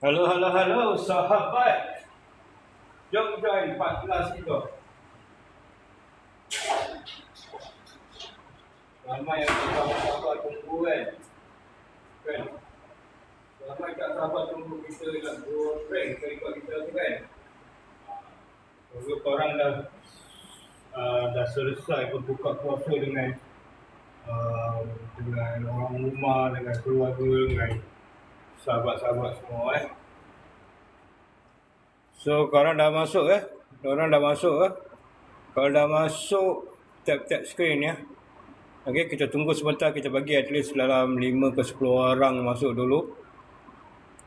Halo, halo, halo, sahabat. Jom join 14 kita. Ramai yang sahabat tunggu kan. Kan? Ramai tak sahabat tunggu kita nak buat prank ikut kita tu kan. Kalau korang dah selesai berbuka puasa dengan orang rumah, dengan keluarga, dengan sahabat-sahabat semua So korang dah masuk Korang dah masuk Kalau dah masuk, tap screen ya. Okey, kita tunggu sebentar, kita bagi at least dalam 5 ke 10 orang masuk dulu.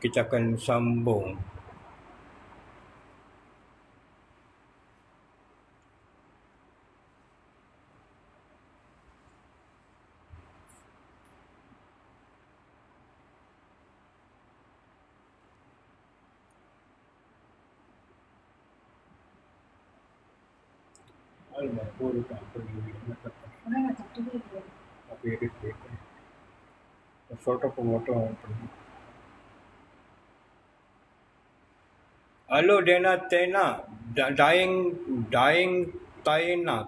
Kita akan sambung. Alamak, boleh tak pergi. Orang nak satu dia. Tapi edit dia. Foto pemotong. Halo Dena Tena. Dying Tena.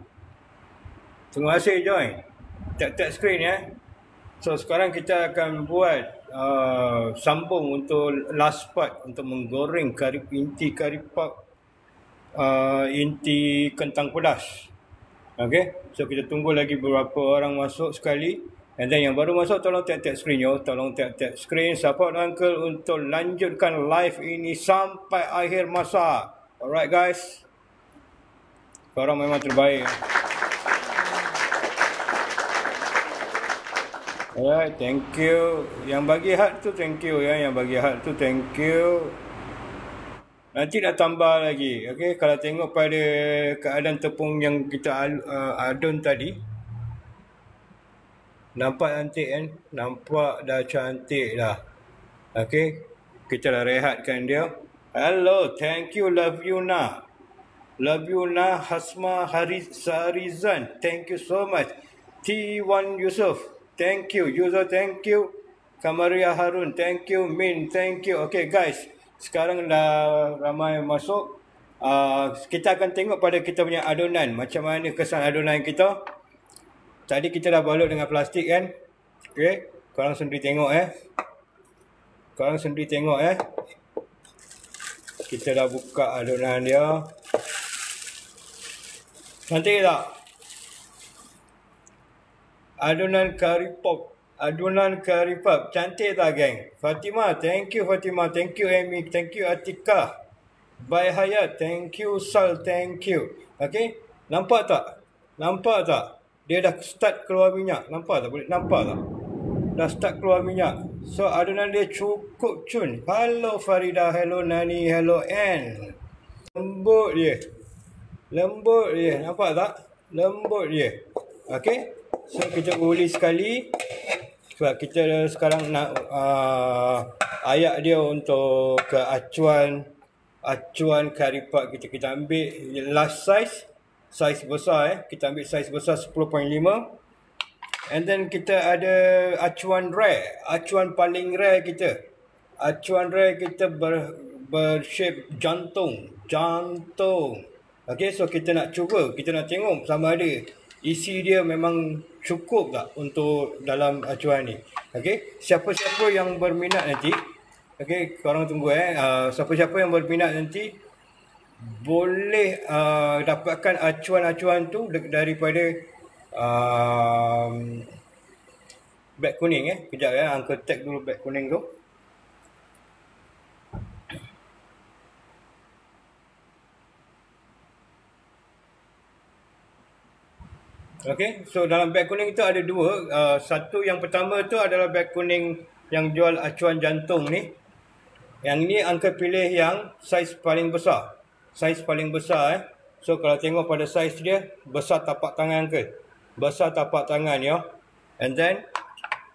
Terima kasih join. Tap screen ya. So sekarang kita akan buat sambung untuk last part untuk menggoreng inti kari puff, inti kentang pedas. Okay, so kita tunggu lagi beberapa orang masuk sekali. And then yang baru masuk tolong tap screen yo. Tolong tap screen, support uncle untuk lanjutkan live ini sampai akhir masa. Alright guys, korang memang terbaik. Alright, thank you. Yang bagi heart tu thank you ya. Yang bagi heart tu thank you. Nanti nak tambah lagi. Okay, kalau tengok pada keadaan tepung yang kita adun tadi, nampak cantik kan? Nampak dah cantik dah. Okay, kita dah rehatkan dia. Hello, thank you, love you na. Love you na, Hasma Harizan. Thank you so much. T1 Yusuf, thank you. Yuzo, thank you. Kamaria Harun, thank you. Min, thank you. Okay guys, sekarang dah ramai masuk. Kita akan tengok pada kita punya adunan. Macam mana kesan adunan kita. Tadi kita dah balut dengan plastik kan. Okay, korang sendiri tengok Korang sendiri tengok Kita dah buka adunan dia. Cantik tak? Adunan kari pop. Adunan kari pop. Cantik tak geng? Fatimah, thank you Fatimah. Thank you Amy. Thank you Atika. Bye Hayat. Thank you Sal. Thank you. Okay, nampak tak? Nampak tak? Dia dah start keluar minyak. Nampak tak? Boleh nampak tak? Dah start keluar minyak. So adunan dia cukup cun. Hello Farida. Hello Nani. Hello Ann. Lembut dia. Lembut dia. Nampak tak? Lembut dia. Okay, so kita boleh sekali. Sebab kita sekarang nak ayak dia untuk ke acuan kari puff kita. Kita ambil last size besar kita ambil size besar 10.5. And then kita ada acuan rare. Acuan paling rare kita. Acuan rare kita bershape jantung. Okay, so kita nak cuba. Kita nak tengok sama ada isi dia memang cukup tak untuk dalam acuan ni. Okay, siapa-siapa yang berminat nanti, okay, korang tunggu siapa-siapa yang berminat nanti boleh dapatkan acuan-acuan tu daripada beg kuning Kejap Uncle tag dulu beg kuning tu. Okay, so dalam beg kuning tu ada dua. Satu yang pertama tu adalah beg kuning yang jual acuan jantung ni. Yang ni Uncle pilih yang saiz paling besar. Saiz paling besar So kalau tengok pada saiz dia, besar tapak tangan ke. Besar tapak tangan ya. And then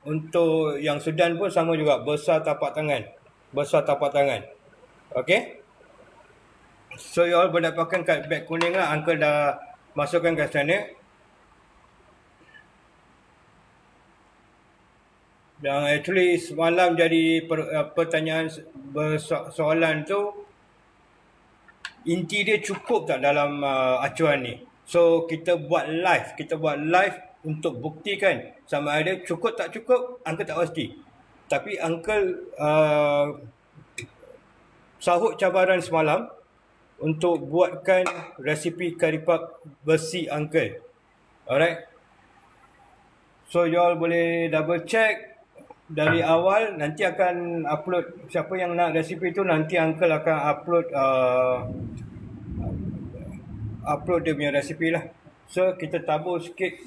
untuk yang sedan pun sama juga, besar tapak tangan. Besar tapak tangan. Okay, so you all boleh dapatkan kat beg kuning lah. Uncle dah masukkan kat sana. Yang actually semalam jadi pertanyaan bersoalan tu, inti dia cukup tak dalam acuan ni. So kita buat live untuk buktikan sama ada cukup tak cukup, Uncle tak pasti. Tapi Uncle sahut cabaran semalam untuk buatkan resipi kari puff versi Uncle. Alright. So you all boleh double check dari awal. Nanti akan upload, siapa yang nak resipi tu nanti Uncle akan upload dia punya resipi lah. So kita tabur sikit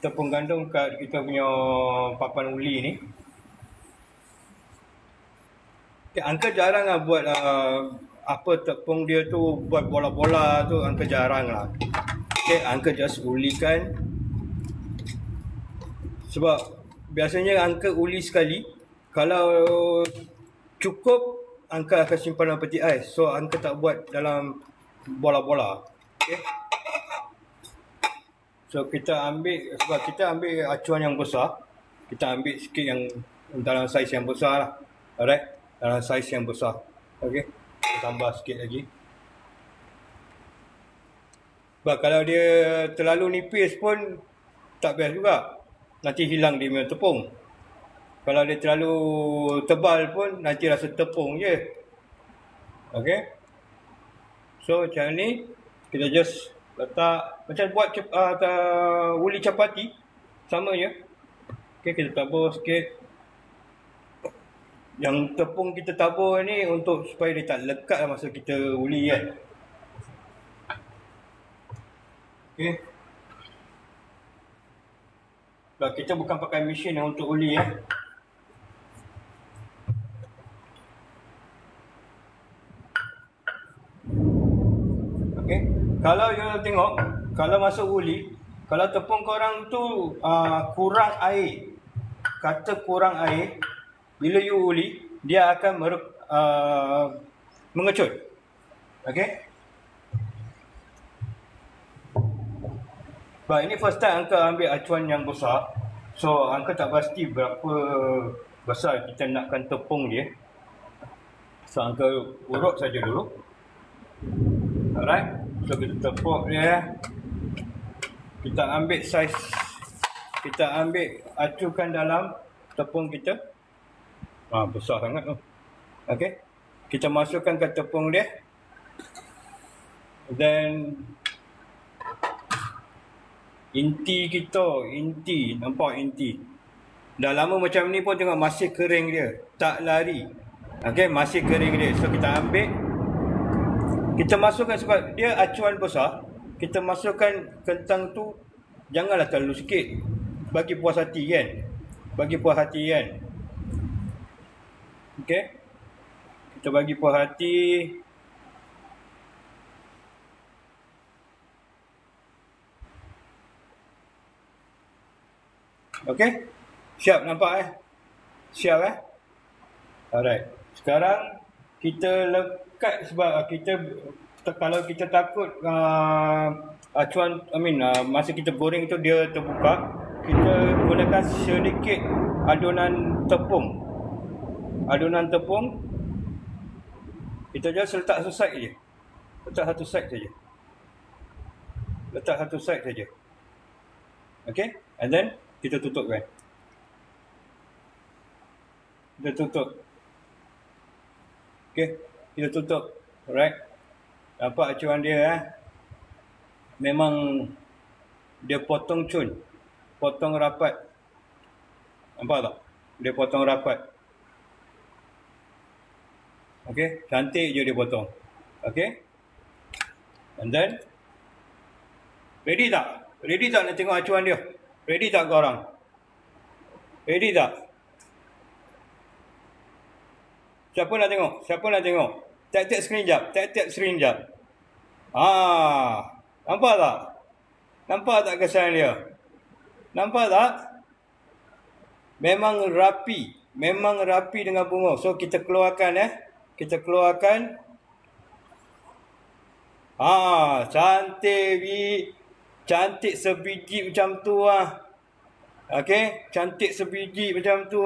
tepung gandum kat kita punya papan uli ni. Okay, Uncle jarang lah buat apa tepung dia tu buat bola-bola tu, Uncle jarang lah. Okay, Uncle just ulikan. Sebab biasanya Uncle uli sekali, kalau cukup Uncle akan simpan dalam peti ais. So Uncle tak buat dalam bola-bola. Okay. So kita ambil, sebab kita ambil acuan yang besar, kita ambil sikit yang dalam saiz yang besar lah. Alright, dalam saiz yang besar. Okay, kita tambah sikit lagi. Sebab kalau dia terlalu nipis pun tak best juga. Nanti hilang dia punya tepung. Kalau dia terlalu tebal pun nanti rasa tepung je. Okay. So macam ni, kita just letak macam buat uli capati, sama je. Okay, kita tabur sikit. Yang tepung kita tabur ni untuk supaya dia tak lekat masa kita uli kan. Okay. Sebab kita bukan pakai mesin yang untuk uli ya. Okay. Kalau you tengok, kalau masuk uli, kalau tepung korang tu kurang air, kata kurang air, bila you uli, dia akan mengecut. Okay. Sebab ini first time Uncle ambil acuan yang besar. So Uncle tak pasti berapa besar kita nakkan tepung dia. So Uncle urut saja dulu. Alright. So kita tepuk dia. Kita ambil saiz, kita ambil acukan dalam tepung kita. Besar sangat tu. Okay. Kita masukkan ke tepung dia. Then inti kita, nampak inti. Dah lama macam ni pun tengok masih kering dia, tak lari. Okay, masih kering dia. So kita ambil, kita masukkan, sebab dia acuan besar, kita masukkan kentang tu janganlah terlalu sikit. Bagi puas hati kan. Bagi puas hati kan. Okay. Kita bagi puas hati. Okay. Siap nampak Siap Alright. Sekarang kita lekat, sebab kita kalau kita takut acuan, masa kita goreng tu dia terbuka, kita gunakan sedikit adunan tepung. Kita just letak satu side je. Letak satu side saja. Okay. And then kita tutupkan. Kita tutup. Okay. Kita tutup. Alright. Nampak acuan dia Memang dia potong cun. Potong rapat. Nampak tak? Dia potong rapat. Okay. Cantik je dia potong. Okay. And then ready tak? Ready tak nak tengok acuan dia? Ready tak korang? Ready tak? Siapa nak tengok? Tap screen jap. Nampak tak? Nampak tak kesan dia? Nampak tak? Memang rapi dengan bunga. So kita keluarkan Kita keluarkan. Cantik Cantik sebiji macam tu Okay, cantik sebiji macam tu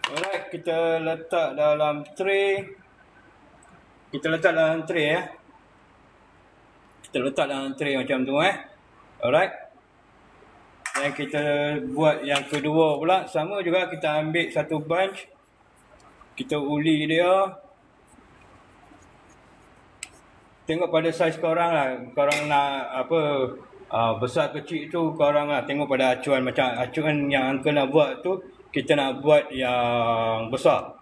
Alright, kita letak dalam tray. Kita letak dalam tray ya. Kita letak dalam tray macam tu Alright. Dan kita buat yang kedua pula. Sama juga, kita ambil satu bunch. Kita uli dia. Tengok pada saiz korang lah. Korang nak apa, besar kecil tu korang lah. Tengok pada acuan. Macam acuan yang uncle nak buat tu, kita nak buat yang besar.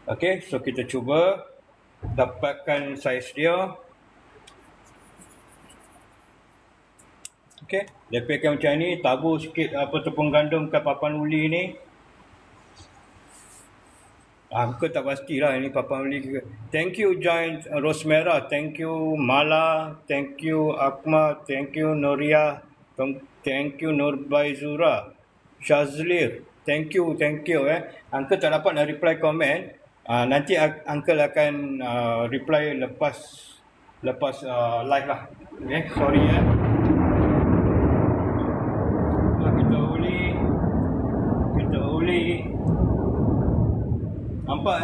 Okay, so kita cuba dapatkan saiz dia. Okay, lepaskan macam ni. Tabur sikit tepung gandum ke papan uli ni. Aku tak pastilah ini papan uli ke. Thank you Giant Rosemera. Thank you Mala. Thank you Akma. Thank you Noria. Thank you Nurbaizura. Shazlir. Thank you. Uncle tak dapat nak reply komen. Nanti Uncle akan reply lepas live lah. Okay, sorry Kita uli. Nampak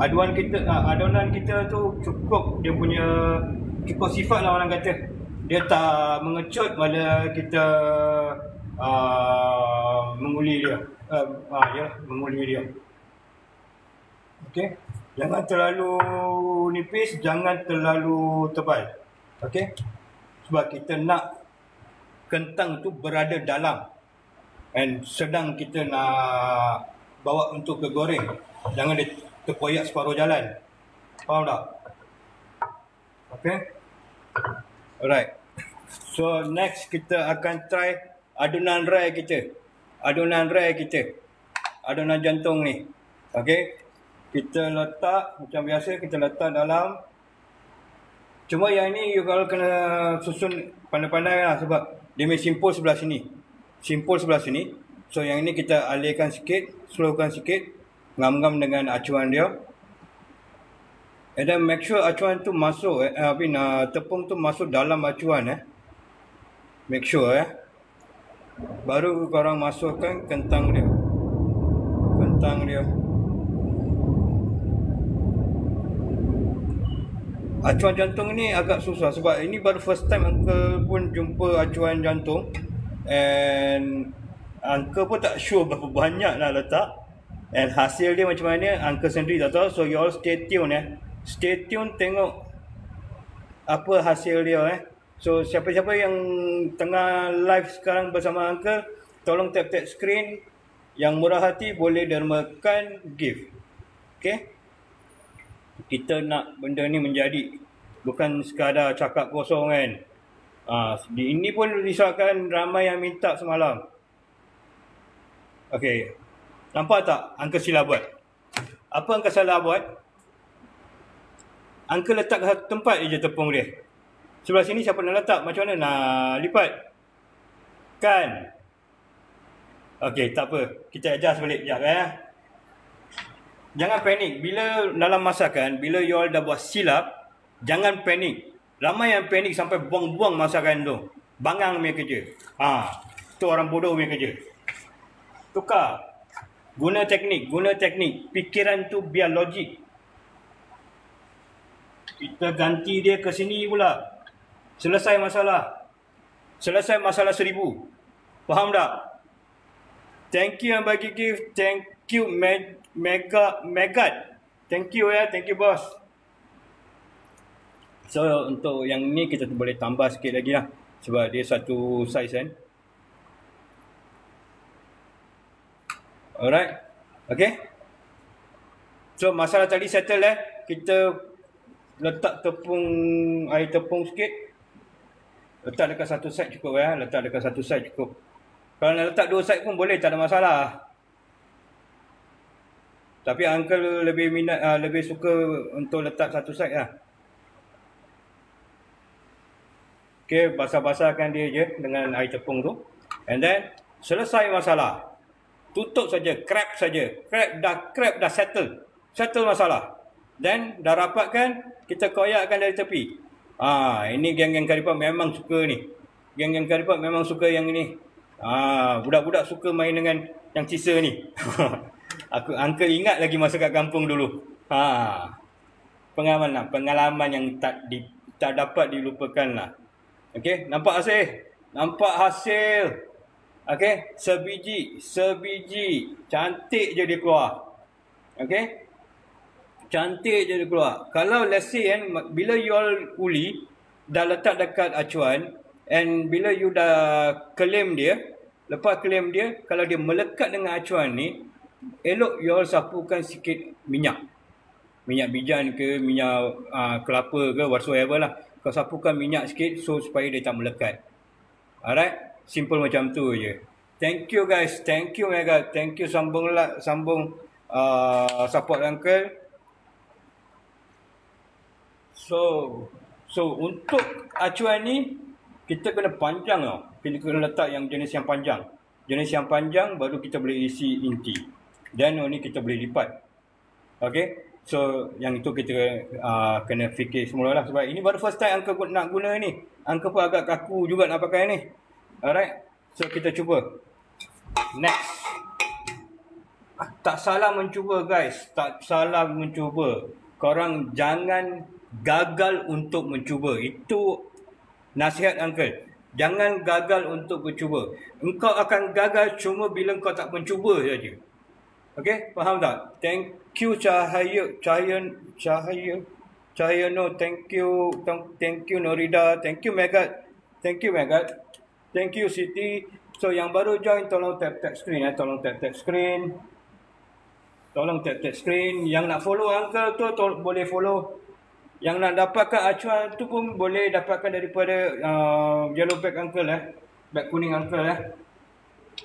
adonan kita tu cukup, dia punya cukup sifat lah orang kata. Dia tak mengecut bila kita menguli dia. Menguli dia. Okey. Jangan terlalu nipis, jangan terlalu tebal. Okey. Sebab kita nak kentang tu berada dalam. And sedang kita nak bawa untuk ke goreng. Jangan dia terkoyak separuh jalan. Faham tak? Okay. Alright. So next kita akan try adonan rare kita. Adonan jantung ni. Okay. Kita letak macam biasa, kita letak dalam. Cuma yang ni you kalau kena susun pandai-pandai lah, sebab dia main simpul sebelah sini. So yang ini kita alihkan sikit, slowkan sikit, ngam-ngam dengan acuan dia. And then make sure acuan tu masuk, tepung tu masuk dalam acuan Make sure Baru korang masukkan kentang dia. Acuan jantung ni agak susah sebab ini baru first time Uncle pun jumpa acuan jantung. And Uncle pun tak sure berapa banyak nak letak. And hasil dia macam mana, Uncle sendiri tak tahu. So you all stay tune Stay tune tengok apa hasil dia So siapa-siapa yang tengah live sekarang bersama Uncle, tolong tap-tap screen. Yang murah hati boleh dermakan gift. Okay. Kita nak benda ni menjadi, bukan sekadar cakap kosong kan. Ini pun risaukan ramai yang minta semalam. Okay. Nampak tak Uncle silap buat? Apa Uncle salah buat? Uncle letak ke satu tempat je tepung dia. Sebelah sini siapa nak letak? Macam mana nak lipat? Kan? Okay, tak apa. Kita adjust balik sekejap Jangan panik. Bila dalam masakan, bila you all dah buat silap, jangan panik. Ramai yang panik sampai buang-buang masakan tu. Bangang punya kerja. Tu orang bodoh punya kerja. Tukar. Guna teknik. Fikiran tu biar logik. Kita ganti dia ke sini pula. Selesai masalah 1000. Faham tak? Thank you yang bagi gift. Thank you Megat. Thank you Thank you boss. So untuk yang ni kita boleh tambah sikit lagi lah, sebab dia satu saiz Alright. Okay. So masalah tadi settle Kita letak air tepung sikit. Letak dekat satu side cukup Kalau nak letak 2 side pun boleh, tak ada masalah. Tapi Uncle lebih minat, lebih suka untuk letak satu side Okay, basah-basahkan dia je dengan air tepung tu. And then selesai masalah. Tutup saja, crab dah settle masalah. Then dah rapatkan, kita koyakkan dari tepi. Ini geng-geng Karipap memang suka ni. Geng-geng Karipap memang suka yang ini. Budak-budak suka main dengan yang sisa ni. Uncle ingat lagi masa kat kampung dulu. Pengalaman yang tak dapat dilupakan lah. Okey, nampak hasil? Nampak hasil. Okey, sebiji. Cantik je dia keluar. Okey? Cantik je dia keluar. Kalau let's say bila you all uli dah letak dekat acuan and bila you dah claim dia, lepas claim dia, kalau dia melekat dengan acuan ni, elok you all sapukan sikit minyak bijan ke minyak kelapa ke whatsoever lah. Kau sapukan minyak sikit so supaya dia tak melekat. Alright, simple macam tu je. Thank you guys, thank you Mega, thank you sambung support Uncle. So untuk acuan ni kita kena panjang tau. Kita kena letak yang jenis yang panjang. Jenis yang panjang baru kita boleh isi inti. Dan ni kita boleh lipat. Okay. So yang itu kita kena fikir semula lah. Sebab ini baru first time Uncle nak guna ni. Uncle pun agak kaku juga nak pakai ni. Alright. So kita cuba. Next. Tak salah mencuba guys. Tak salah mencuba. Korang jangan gagal untuk mencuba. Itu nasihat Uncle. Jangan gagal untuk mencuba. Engkau akan gagal cuma bila kau tak mencuba saja. Okay, faham tak? Thank you Cahaya no, thank you Norida, thank you Megat, thank you Siti. So yang baru join tolong tap screen tolong tap screen. Yang nak follow Uncle tu boleh follow. Yang nak dapatkan acuan tu pun boleh dapatkan daripada yellow bag Uncle bag kuning Uncle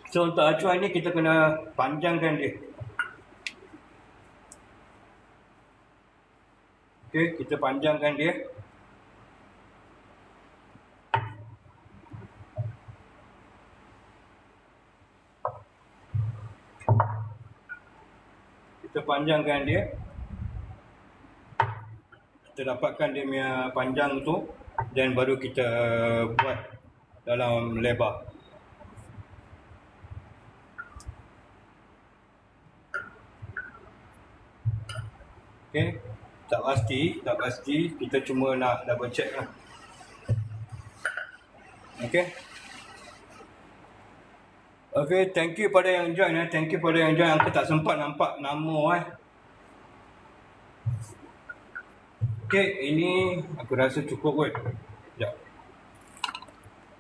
So untuk acuan ni kita kena panjangkan dia. Okay, kita panjangkan dia. Kita panjangkan dia. Kita dapatkan dia punya panjang tu dan baru kita buat dalam lebar. Okay. Tak pasti. Kita cuma nak double check lah. Okay, thank you pada yang join Uncle tak sempat nampak nama Okay, ini aku rasa cukup kot.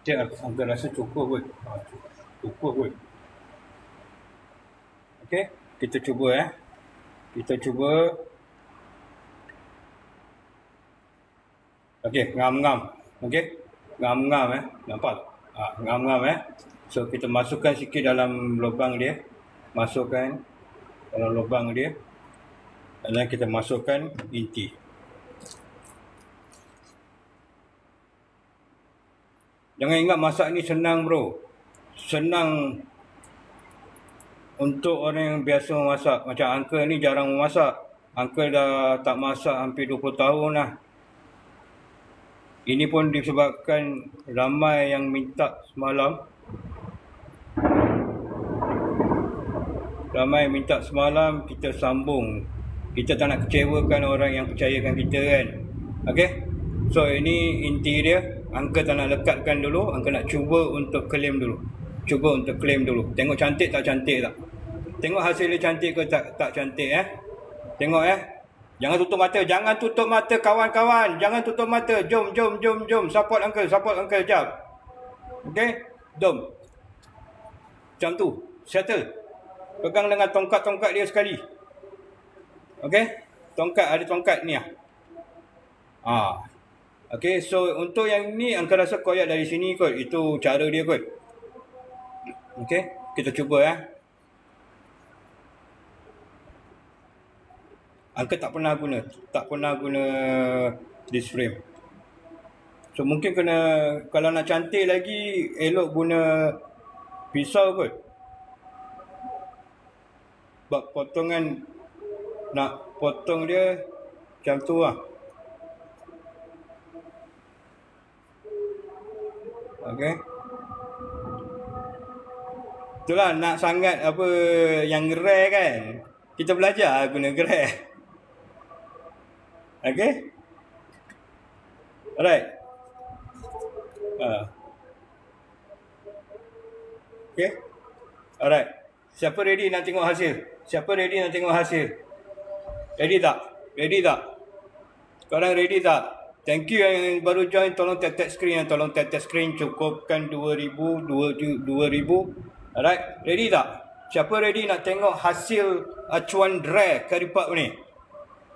Sekejap. Aku rasa cukup kot. Okay, kita cuba Okey, ngam-ngam. Okey. Ngam-ngam Nampak? Ngam-ngam So kita masukkan sikit dalam lubang dia. Dan kita masukkan inti. Jangan ingat masak ni senang bro. Senang untuk orang yang biasa memasak. Macam Uncle ni jarang memasak. Uncle dah tak masak hampir 20 tahun lah. Ini pun disebabkan ramai yang minta semalam. Kita sambung. Kita tak nak kecewakan orang yang percayakan kita kan. Okay. So ini inti dia. Uncle tak nak lekatkan dulu. Uncle nak cuba untuk claim dulu. Tengok cantik tak cantik tak. Tengok hasil dia cantik ke tak cantik Tengok Jangan tutup mata kawan-kawan. Jangan tutup mata. Jom. Support Uncle jap. Okay? Jom. Macam tu. Settle. Pegang dengan tongkat dia sekali. Okay? Ada tongkat ni Okay, so untuk yang ni Uncle rasa koyak dari sini kot. Itu cara dia kot. Okay? Kita cuba Uncle tak pernah guna this frame. So mungkin kalau nak cantik lagi elok guna pisau kot. Sebab potongan nak potong dia macam tu lah. Okay. Itulah nak sangat apa yang rare kan. Kita belajar guna graph. Okay? Alright. Okay? Alright. Siapa ready nak tengok hasil? Siapa ready nak tengok hasil? Ready tak? Ready tak? Korang ready tak? Thank you yang baru join. Tolong tap screen. Tolong tap screen. Cukupkan 2,000. Alright. Ready tak? Siapa ready nak tengok hasil acuan rare curry puff ni?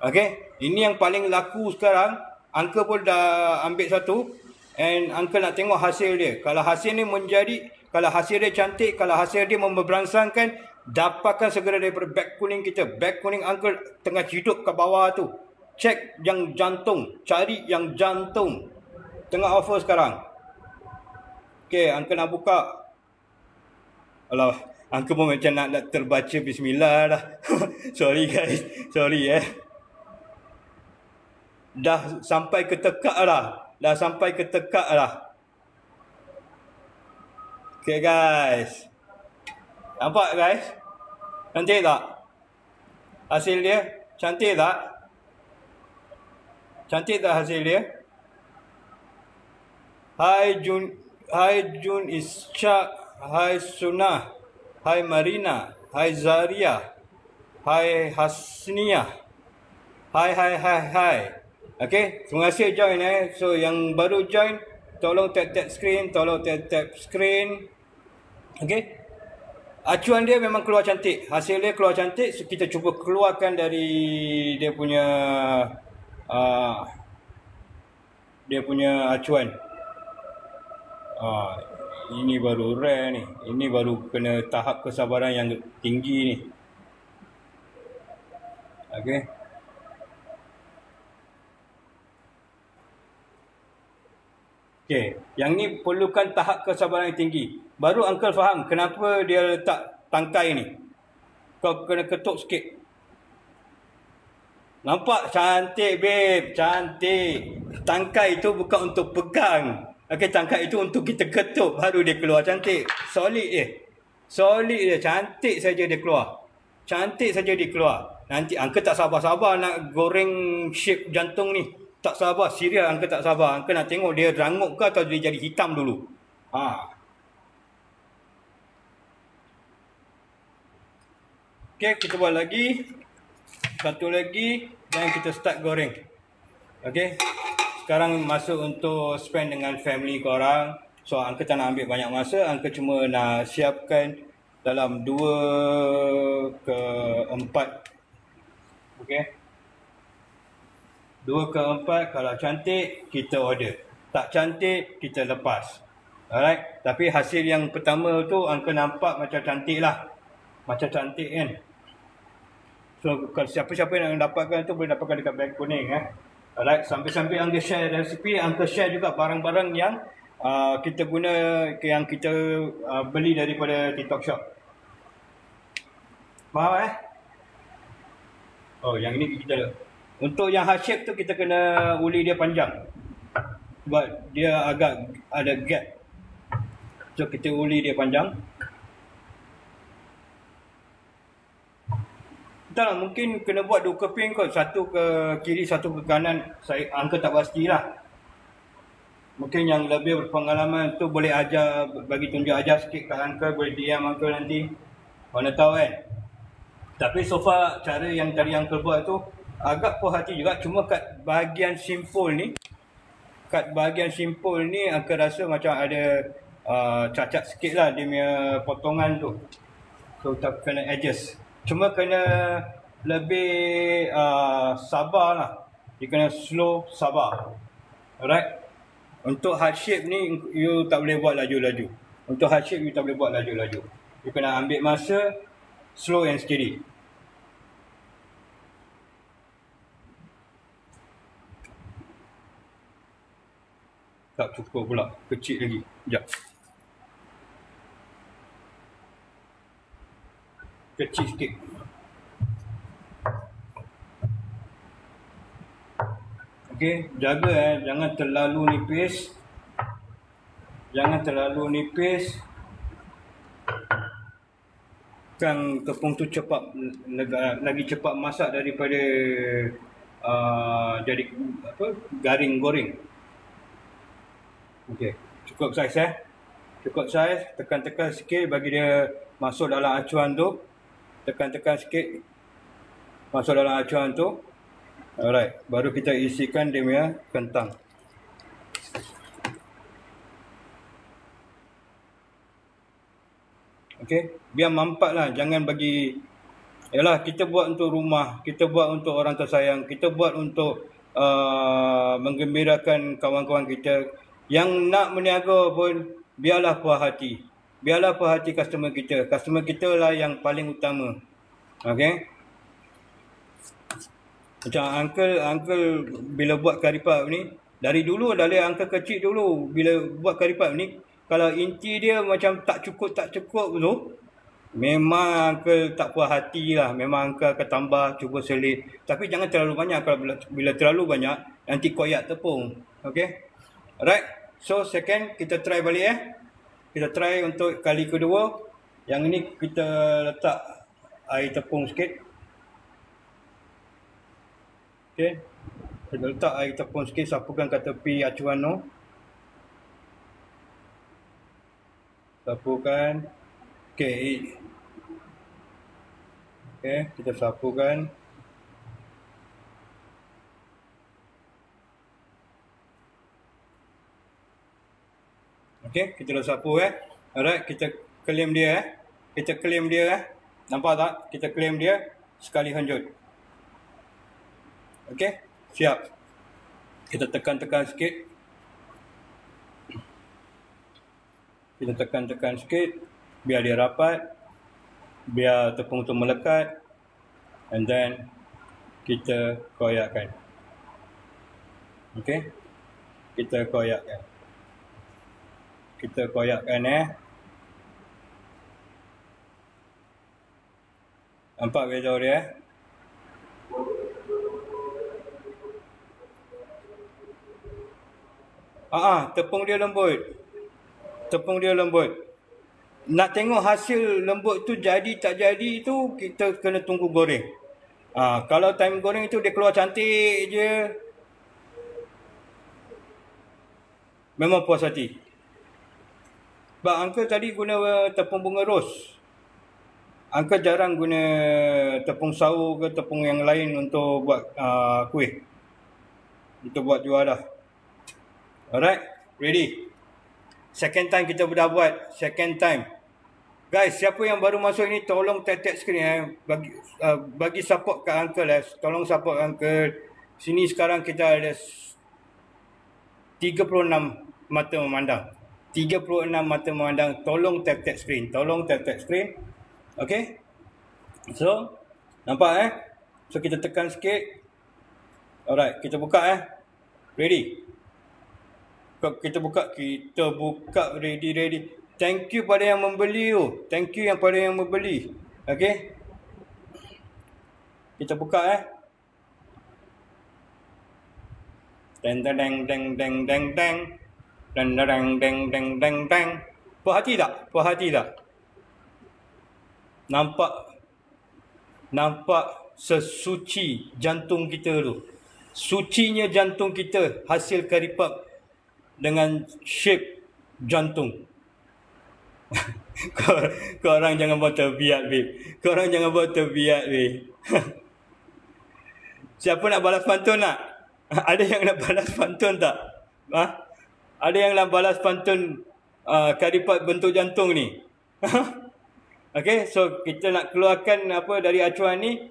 Okay. Ini yang paling laku sekarang. Uncle pun dah ambil satu. And Uncle nak tengok hasil dia. Kalau hasil ni menjadi, kalau hasil dia cantik, kalau hasil dia memberansangkan, dapatkan segera daripada beg kuning kita. Beg kuning Uncle tengah hidup kat bawah tu. Cek yang jantung. Cari yang jantung. Tengah offer sekarang. Okay, Uncle nak buka. Alah, Uncle pun macam nak terbaca bismillah dah. Sorry guys. Sorry Dah sampai ke tekak dah. Dah sampai ke tekak dah. Okay guys. Nampak guys? Cantik tak? Hasil dia? Cantik tak? Cantik tak hasil dia? Hai Jun Ishak. Hai Sunah. Hai Marina. Hai Zaria. Hai Hasnia. Hai. Okay, terima kasih join So yang baru join, tolong tap screen, Okay. Acuan dia memang keluar cantik. Hasil dia keluar cantik. So kita cuba keluarkan dari dia punya acuan. Ini baru rare ni. Ini baru kena tahap kesabaran yang tinggi ni. Okay. Okay, yang ni perlukan tahap kesabaran yang tinggi. Baru Uncle faham kenapa dia letak tangkai ni. Kau kena ketuk sikit. Nampak? Cantik babe, cantik. Tangkai tu bukan untuk pegang. Okay, tangkai itu untuk kita ketuk. Baru dia keluar cantik. Solid dia, cantik saja dia keluar. Cantik saja dia keluar. Nanti Uncle tak sabar-sabar nak goreng shape jantung ni. Tak sabar, serius Uncle tak sabar. Uncle nak tengok dia rangup ke atau dia jadi hitam dulu. Okay, kita buat lagi. Satu lagi. Dan kita start goreng. Okay. Sekarang masuk untuk spend dengan family korang. So, Uncle tak nak ambil banyak masa. Uncle cuma nak siapkan dalam 2/4. Okay. 2/4, kalau cantik, kita order. Tak cantik, kita lepas. Alright. Tapi hasil yang pertama tu, Uncle nampak macam cantik lah. Macam cantik kan. So, kalau siapa-siapa yang dapatkan tu, boleh dapatkan dekat beg kuning. Alright. Sambil-sambil Uncle share resipi, Uncle share juga barang-barang yang kita guna, yang kita beli daripada TikTok Shop. Faham Oh, yang ini kita... Untuk yang heart shape tu kita kena uli dia panjang. Sebab dia agak ada gap. So kita uli dia panjang. Entahlah, mungkin kena buat 2 keping kot. Satu ke kiri, satu ke kanan. Uncle tak pastilah. Mungkin yang lebih berpengalaman tu boleh ajar, bagi tunjuk ajar sikit kat Uncle. Boleh diam Uncle nanti. Mana tahu kan. Tapi so far cara yang tadi Uncle buat tu agak puas hati juga. Cuma kat bahagian simpul ni, Uncle rasa macam ada cacat sikit lah dia punya potongan tu. So tak kena adjust. Cuma kena lebih sabar lah. Dia kena slow, sabar. Alright. Untuk heart shape ni you tak boleh buat laju-laju. Untuk heart shape you tak boleh buat laju-laju. You kena ambil masa, slow and steady. Tak cukup pula. Kecil lagi. Sekejap. Kecil sikit. Okey. Jaga jangan terlalu nipis. Kan tepung tu cepat, lagi cepat masak daripada jadi garing goreng. Okey, cukup saiz cukup saiz. Tekan-tekan sikit bagi dia masuk dalam acuan tu. Tekan-tekan sikit masuk dalam acuan tu. Alright, baru kita isikan dia punya kentang. Okey, biar mampat lah, jangan bagi. Yalah, kita buat untuk rumah, kita buat untuk orang tersayang, kita buat untuk menggembirakan kawan-kawan kita. Yang nak meniaga pun biarlah puas hati. Biarlah puas hati customer kita. Customer kita lah yang paling utama. Okey. Macam uncle bila buat kari puff ni, dari dulu, dari uncle kecil dulu bila buat kari puff ni, kalau inti dia macam tak cukup tu, memang uncle tak puas hati lah. Memang uncle akan tambah, cuba selit. Tapi jangan terlalu banyak. Kalau bila terlalu banyak, nanti koyak tepung. Okay. Alright. So second, kita try balik Kita try untuk kali kedua. Yang ni kita letak air tepung sikit. Okay. Kita letak air tepung sikit, sapukan kat tepi acuan tu. Sapukan. Okay, kita sapukan. Okay, kita dah sapu Alright, kita claim dia Kita claim dia Nampak tak? Kita claim dia sekali hanjut. Okay, siap. Kita tekan-tekan sikit. Kita tekan-tekan sikit biar dia rapat, biar tepung tu melekat, and then kita koyakkan. Okey, kita koyakkan. Kita koyakkan Nampak beza dia tepung dia lembut. Tepung dia lembut. Nak tengok hasil lembut tu jadi tak jadi tu, kita kena tunggu goreng. Kalau time goreng tu dia keluar cantik je, memang puas hati. Sebab Uncle tadi guna tepung bunga ros. Uncle jarang guna tepung sawo ke tepung yang lain untuk buat kuih. Untuk buat jual dah. Alright, ready. Second time kita dah buat. Second time. Guys, siapa yang baru masuk ni, tolong tap screen bagi support kat Uncle Tolong support Uncle. Sini sekarang kita ada 36 mata memandang. 36 mata memandang. Tolong tap screen. Tolong tap screen. Okay. So, nampak So, kita tekan sikit. Alright, kita buka Ready. Kita buka ready. Thank you pada yang membeli tu. Thank you yang pada yang membeli. Okay. Kita buka Deng deng deng deng deng deng deng. Deng deng deng deng deng deng. Puas hati tak? Puas hati tak? Nampak sesuci jantung kita tu. Sucinya jantung kita hasil kari puff dengan shape jantung. Korang jangan buat terbiat, babe. Korang jangan buat terbiat, babe. Siapa nak balas pantun nak? Ada yang nak balas pantun tak? Ada yang nak balas pantun kari puff bentuk jantung ni? Okay, so kita nak keluarkan dari acuan ni.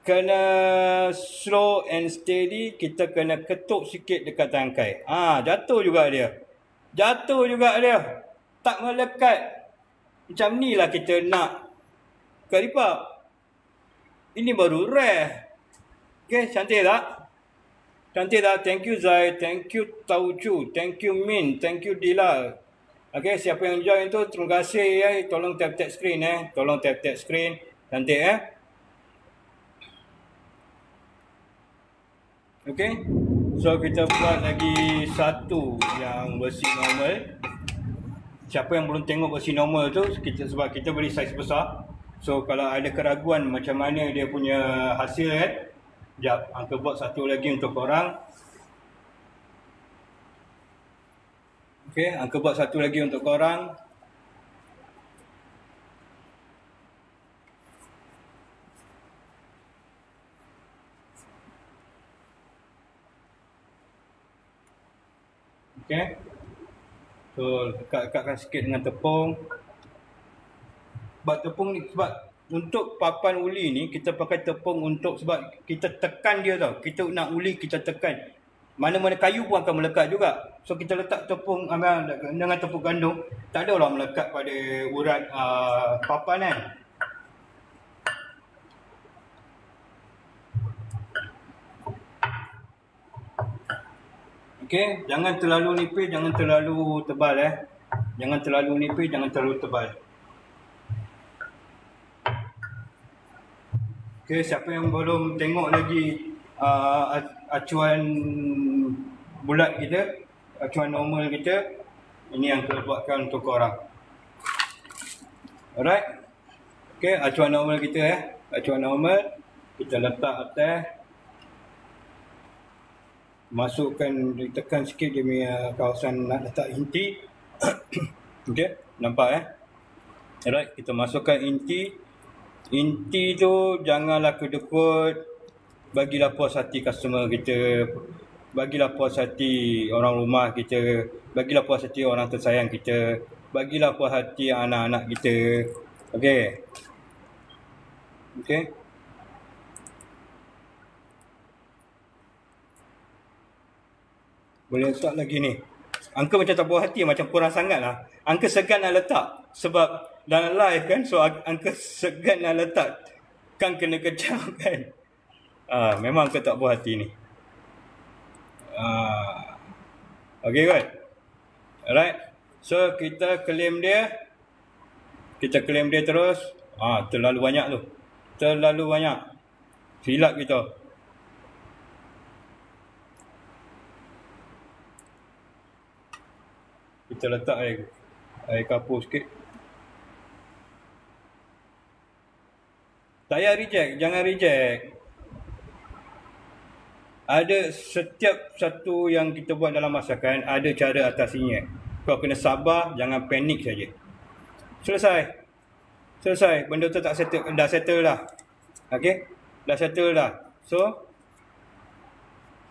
Kena slow and steady. Kita kena ketuk sikit dekat tangkai. Jatuh juga dia. Tak melekat. Macam ni lah kita nak kari puff. Ini baru rare. Okay, cantik tak? Cantik tak? Thank you Zai. Thank you Taucu. Thank you Min. Thank you Dila. Okay, siapa yang join tu, terima kasih Tolong tap screen Tolong tap screen. Cantik Okay, so kita buat lagi satu yang versi normal. siapa yang belum tengok versi normal tu, sebab kita beri saiz besar. So kalau ada keraguan macam mana dia punya hasil kan, sekejap, Uncle buat satu lagi untuk korang. Okay, Uncle buat satu lagi untuk korang. Okay, so dekat-dekatkan sikit dengan tepung. Sebab tepung ni, sebab untuk papan uli ni kita pakai tepung untuk, sebab kita tekan dia tau. Kita nak uli, kita tekan. Mana-mana kayu pun akan melekat juga. So kita letak tepung dengan tepung gandum, tak ada lah melekat pada urat papan kan. Okay, jangan terlalu nipis, jangan terlalu tebal Jangan terlalu nipis, jangan terlalu tebal. Okay, siapa yang belum tengok lagi acuan bulat kita, acuan normal kita, ini yang kita buatkan untuk korang. Alright. Okay, acuan normal kita acuan normal kita letak atas. Masukkan, tekan sikit dia punya kawasan nak letak inti. Okay, nampak Alright, kita masukkan inti. Inti tu janganlah kedekut. Bagilah puas hati customer kita, bagilah puas hati orang rumah kita, bagilah puas hati orang tersayang kita, bagilah puas hati anak-anak kita. Okay. Okay. Boleh start lagi ni. Uncle macam tak puas hati, macam kurang sangat lah. Uncle segan nak letak. Sebab dalam live kan, so Uncle segan nak letak. Kan kena kecam kan. Memang Uncle tak puas hati ni. Okay kan. Alright. So kita claim dia. Kita claim dia terus. Terlalu banyak tu. Terlalu banyak. Silap kita. Kita letak air kapur sikit. Tak payah reject, jangan reject. Ada setiap satu yang kita buat dalam masakan, ada cara atasinya. Kau kena sabar, jangan panik saja. Selesai. Benda tu tak settle, dah settle dah. Okay? Dah settle dah. So,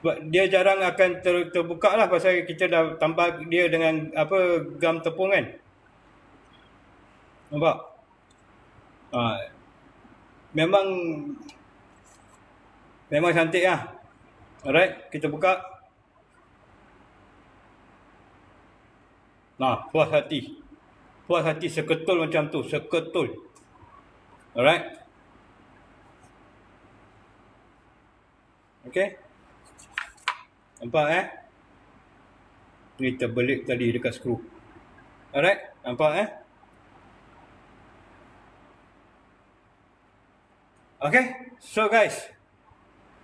sebab dia jarang akan terbuka lah pasal kita dah tambah dia dengan gam tepung kan. Nampak? Memang cantik lah. Alright, kita buka. Puas hati. Puas hati seketul macam tu, seketul. Alright. Okay. Nampak Ni terbelit tadi dekat skru. Alright, nampak Okay, so guys,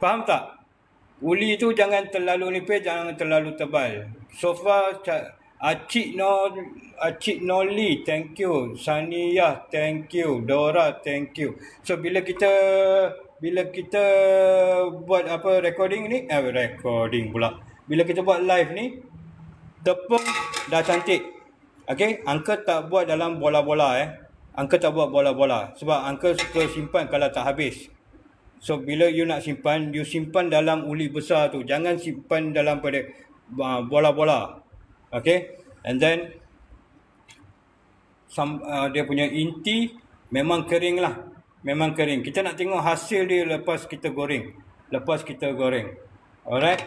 faham tak? Uli tu jangan terlalu nipis, jangan terlalu tebal. So far, Acik Noli, thank you. Saniyah, thank you. Dora, thank you. So bila kita buat recording ni, recording pula. Bila kita buat live ni, tepung dah cantik. Okay, Uncle tak buat dalam bola-bola Uncle tak buat bola-bola. Sebab Uncle suka simpan kalau tak habis. So bila you nak simpan, you simpan dalam uli besar tu. Jangan simpan dalam pada bola-bola. Okay, and then dia punya inti memang kering lah. Memang kering. Kita nak tengok hasil dia lepas kita goreng. Alright.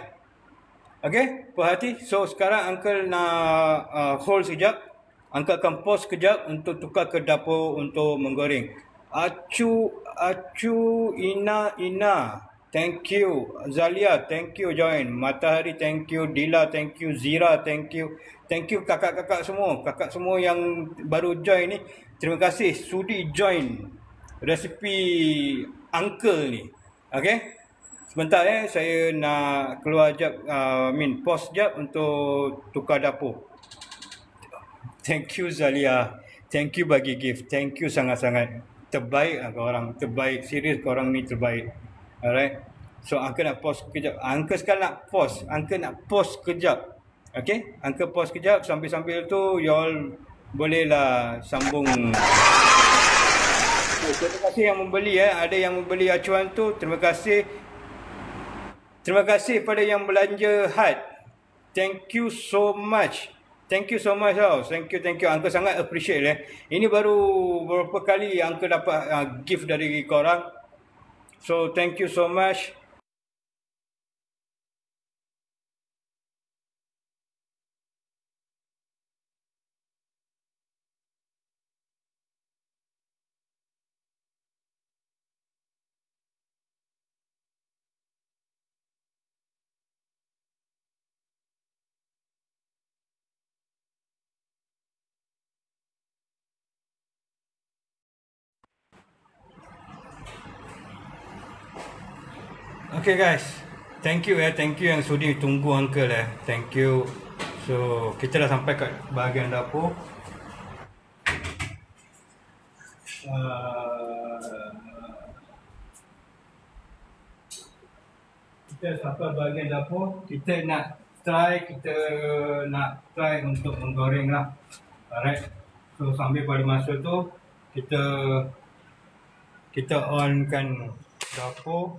Okay, puas hati. So sekarang Uncle nak hold sekejap. Uncle akan pause sekejap untuk tukar ke dapur untuk menggoreng. Acu Ina, thank you. Zalia, thank you join. Matahari, thank you. Dila, thank you. Zira, thank you. Thank you kakak-kakak semua. Kakak semua yang baru join ni, terima kasih sudi join resipi Uncle ni. Okay, sebentar saya nak keluar jap, pause jap untuk tukar dapur. Thank you Zalia. Thank you bagi gift. Thank you sangat-sangat. Terbaik lah korang. Terbaik. Serius korang ni terbaik. Alright. So Uncle nak pause kejap. Uncle sekarang nak pause. Uncle nak pause kejap. Okay. Uncle pause kejap. Sambil-sambil tu y'all bolehlah sambung. Terima kasih yang membeli. Ada yang membeli acuan tu. Terima kasih. Terima kasih pada yang belanja had. Thank you so much. Thank you so much tau. Thank you. Uncle sangat appreciate Ini baru berapa kali Uncle dapat gift dari korang. So thank you so much. Okay guys, thank you yang sudi tunggu Uncle thank you. So kita dah sampai kat bahagian dapur. Kita sampai bahagian dapur. Kita nak try untuk menggoreng lah. Alright. So sambil pada masa tu kita onkan dapur.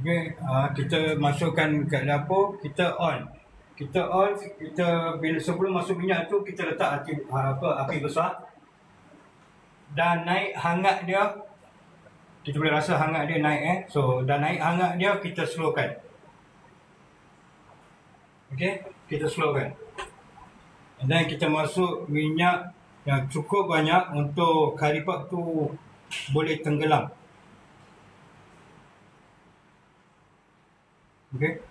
Okay, kita masukkan kat dapur, kita bila sebelum masuk minyak tu kita letak api besar dan naik hangat dia. Kita boleh rasa hangat dia naik So dah naik hangat dia, kita slowkan. Okay, kita slowkan. Dan kita masuk minyak yang cukup banyak untuk kari pap tu boleh tenggelam. Okay.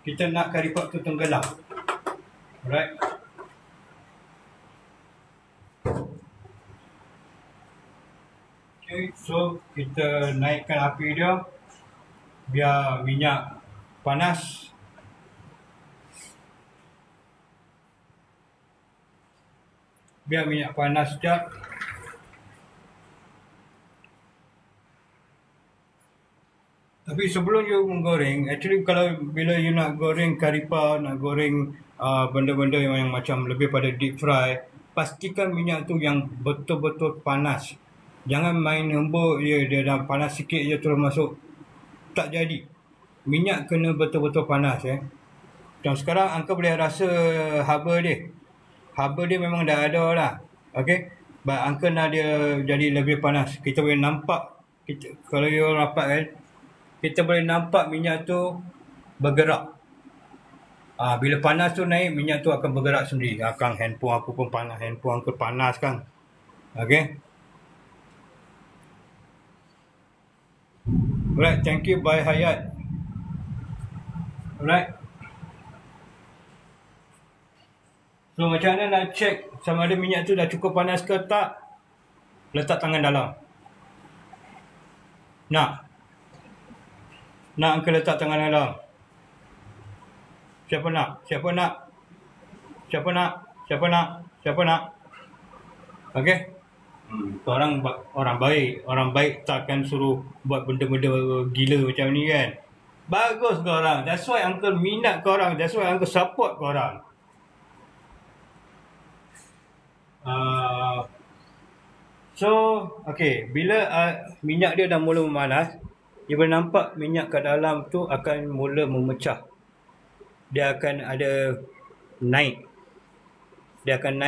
Kita nak kari pap tu tenggelam. Alright. Okay, so kita naikkan api dia biar minyak panas. Biar minyak panas sekejap. Tapi sebelum you menggoreng, actually bila you nak goreng kari pap, nak goreng benda-benda yang macam lebih pada deep fry, pastikan minyak tu yang betul-betul panas. Jangan main hembuk dia dah panas sikit je terus masuk. Tak jadi. Minyak kena betul-betul panas Dan sekarang Uncle boleh rasa haba dia. Haba dia memang dah ada lah. Okay. But Uncle nak dia jadi lebih panas. Kita boleh nampak. Kalau you rapat kita boleh nampak minyak tu bergerak. Bila panas tu naik, minyak tu akan bergerak sendiri. Kang, handphone aku pun panas. Handphone Uncle panas Kang. Okay. Alright, thank you. Bye Hayat. Alright. So macam mana nak check sama ada minyak tu dah cukup panas ke tak? Letak tangan dalam. Nak Uncle letak tangan dalam. Siapa nak? Okay. Orang baik takkan suruh buat benda-benda gila macam ni kan. Bagus korang. That's why Uncle minat korang. That's why Uncle support korang. So, okay. Bila minyak dia dah mula memanas, dia boleh nampak minyak kat dalam tu akan mula memecah. Dia akan ada naik. Dia akan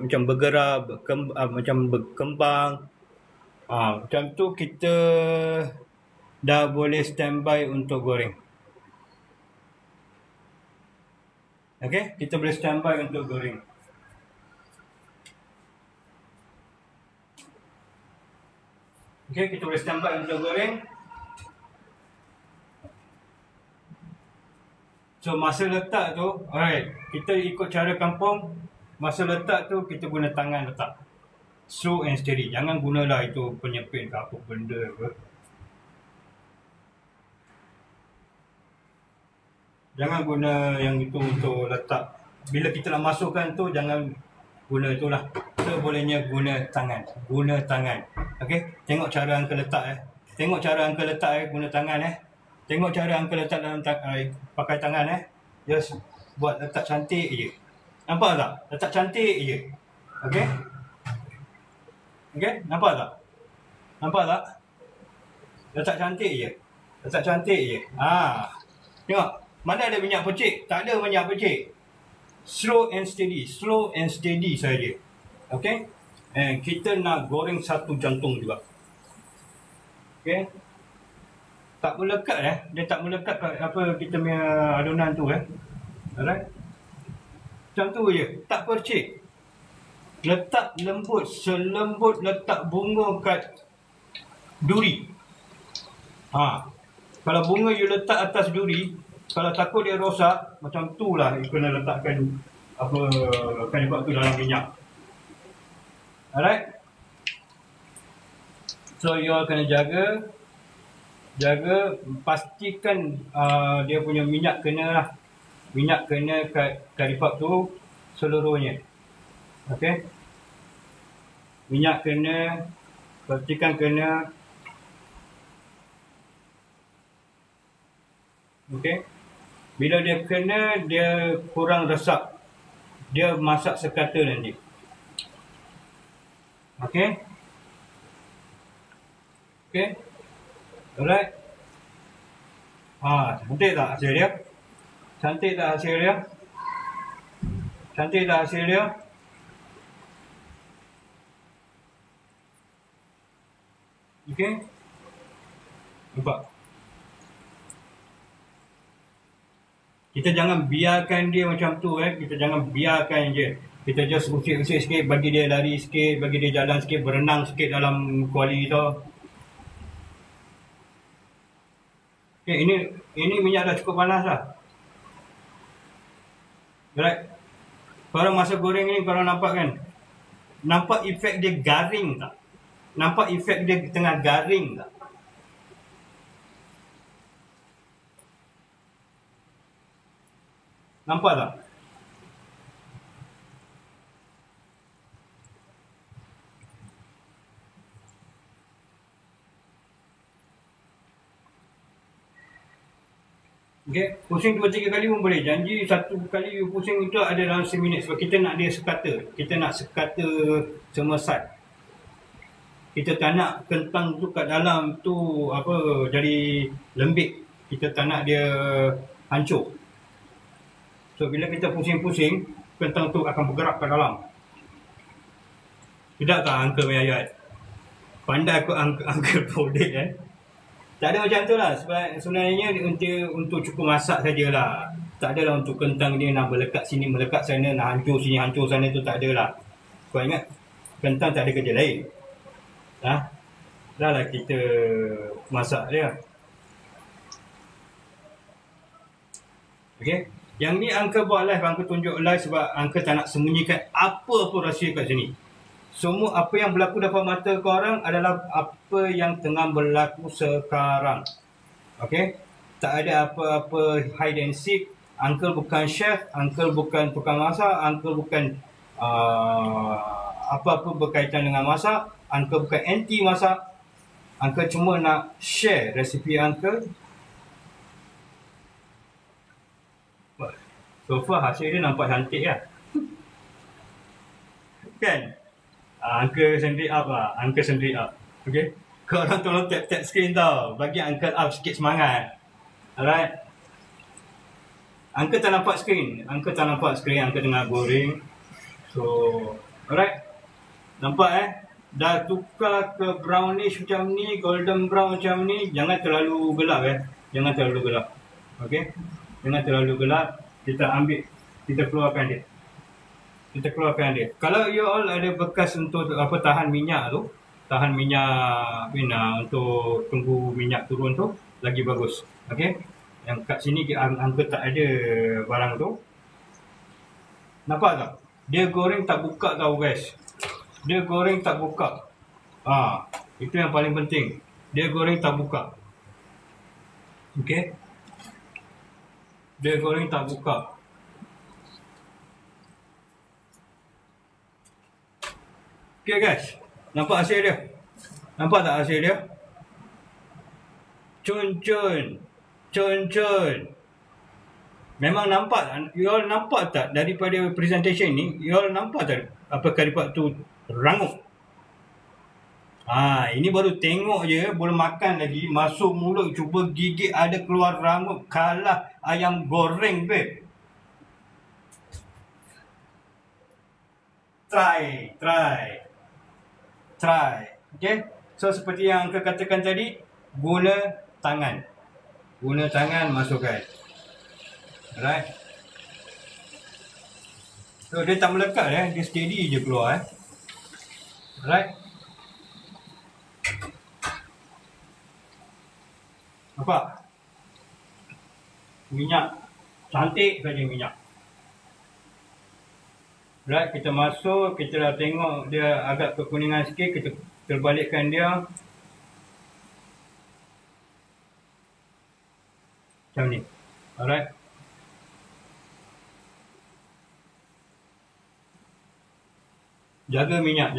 macam bergerak, macam berkembang. Macam tu kita dah boleh standby untuk goreng. Okay, kita boleh standby untuk goreng. Okay, kita boleh standby untuk goreng. So masa letak tu, alright, kita ikut cara kampung. Masa letak tu kita guna tangan letak. Slow and steady. Jangan gunalah itu penyepit ke apa benda ke. Jangan guna yang itu untuk letak. Bila kita nak masukkan tu, jangan guna itulah. Sebolehnya guna tangan. Guna tangan. Okey? Tengok cara Uncle letak Tengok cara Uncle letak guna tangan Tengok cara Uncle letak dalam pakai tangan Just buat letak cantik je. Nampak tak? Letak cantik je. Okey? Okey? Nampak tak? Nampak tak? Letak cantik je. Letak cantik je. Tengok. Mana ada minyak percik? Tak ada minyak percik. Slow and steady. Slow and steady saja. Okey? Kita nak goreng satu jantung juga. Okey? Tak melekat Dia tak melekat kat apa kita punya adunan tu Alright? Macam tu je. Tak percik. Letak lembut. Selembut letak bunga kat duri. Kalau bunga you letak atas duri, kalau takut dia rosak, macam tu lah you kena letakkan penyebab tu dalam minyak. Alright? So you all kena jaga, pastikan dia punya minyak kena lah. Minyak kena kat curry puff tu seluruhnya. Okey? Minyak kena, pastikan kena. Okey? Bila dia kena, dia kurang resap. Dia masak sekata nanti. Okey? Okey? Alright? Cantik tak hasil dia? Cantik tak hasil dia? Cantik tak hasil dia? Okey? Nampak? Kita jangan biarkan dia macam tu Kita jangan biarkan je. Kita just usik-usik sikit, bagi dia lari sikit, bagi dia jalan sikit, berenang sikit dalam kuali tu. Okay, ini minyak dah cukup panas dah. Right? Korang masa goreng ni korang nampak kan? Nampak efek dia garing tak? Nampak efek dia tengah garing tak? Nampak tak? Okay, pusing 2-3 kali pun boleh. Janji satu kali you pusing itu ada dalam 1 minit. Sebab kita nak dia sekata. Kita nak sekata semesat. Kita tak nak kentang tu kat dalam tu jadi lembik. Kita tak nak dia hancur. So bila kita pusing-pusing, kentang tu akan bergerak ke dalam. Tidak tak Uncle punya ayat? Pandai aku Uncle Podek Tak ada macam tu lah. Sebab sebenarnya untuk cukup masak sajalah. Tak adalah untuk kentang dia nak melekat sini, melekat sana, nak hancur sini, hancur sana tu tak adalah. Kau ingat, kentang tak ada kerja lain. Dah lah kita masak dia. Okay. Yang ni Uncle buat live, Uncle tunjuk live sebab Uncle tak nak sembunyikan apa-apa rahsia kat sini. Semua apa yang berlaku depan mata korang adalah apa yang tengah berlaku sekarang. Okay? Tak ada apa-apa hide and seek. Uncle bukan chef, Uncle bukan tukang masak, Uncle bukan apa-apa berkaitan dengan masak, Uncle bukan anti masak. Uncle cuma nak share resipi Uncle. So far hasil dia nampak cantik lah. Kan? Uncle sendiri up lah. Uncle sendiri up. Okay? Korang tolong tap screen tau. Bagi Uncle up sikit semangat. Alright? Uncle tak nampak screen. Uncle tak nampak screen. Uncle tengah goreng. So, alright? Nampak dah tukar ke brownish macam ni. Golden brown macam ni. Jangan terlalu gelap Jangan terlalu gelap. Okay? Jangan terlalu gelap. Kita ambil. Kita keluarkan dia. Kita keluarkan dia. Kalau you all ada bekas untuk tahan minyak tu, tahan minyak untuk tunggu minyak turun tu, lagi bagus. Okey. Yang kat sini Uncle tak ada barang tu. Nampak tak? Dia goreng tak buka tau guys. Dia goreng tak buka. Itu yang paling penting. Dia goreng tak buka. Okey. Dia goreng tak buka. Okey guys. Nampak hasil dia? Nampak tak hasil dia? Cun-cun. Cun-cun. Memang nampak. You all nampak tak daripada presentation ni? You all nampak tak apa curry puff tu rangup? Ini baru tengok je, belum makan lagi. Masuk mulut, cuba gigit, ada keluar rangup. Kalah ayam goreng, babe. Try. Okay? So, seperti yang Uncle katakan tadi, guna tangan. Guna tangan, masukkan. Alright. So, dia tak melekat, dia steady je keluar. Alright. Nampak? Minyak. Cantik saja minyak. Right, kita masuk, kita dah tengok dia agak kekuningan sikit, kita terbalikkan dia. Macam ni. Alright. Jaga minyak,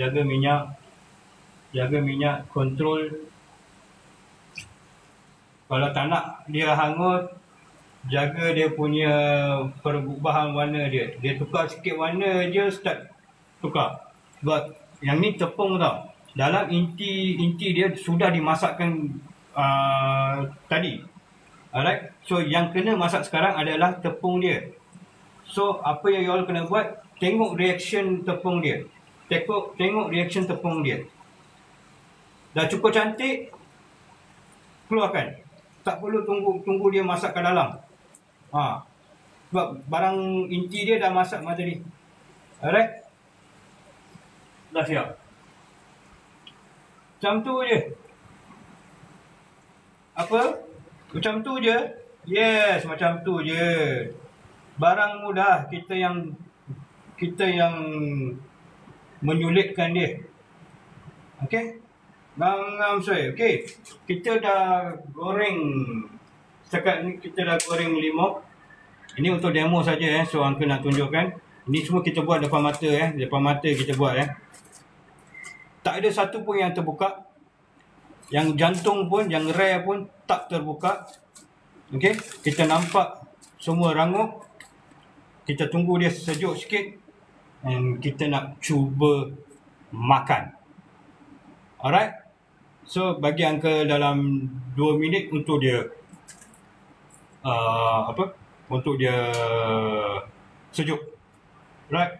kontrol. Kalau tak nak dia hangus, jaga dia punya perubahan warna dia. Dia tukar sikit warna je, start tukar. Sebab yang ni tepung tau. Dalam inti dia sudah dimasakkan tadi. Alright. So yang kena masak sekarang adalah tepung dia. So apa yang you all kena buat, tengok reaction tepung dia. Tengok reaction tepung dia. Dah cukup cantik, keluarkan. Tak perlu tunggu dia masak ke dalam. Sebab barang inti dia dah masak macam tadi. Alright. Dah siap. Macam tu je. Apa? Macam tu je. Yes, macam tu je. Barang mudah, kita yang menyulitkan dia. Okey? Ngam soy. Okey. Kita dah goreng. Setakat ni kita dah goreng 5. Ini untuk demo saja so Uncle nak tunjukkan. Ini semua kita buat depan mata depan mata kita buat Tak ada satu pun yang terbuka. Yang jantung pun, yang rare pun tak terbuka. Okey, kita nampak semua rangup. Kita tunggu dia sejuk sikit dan kita nak cuba makan. Alright. So bagi Uncle dalam 2 minit untuk dia untuk dia sejuk. Right.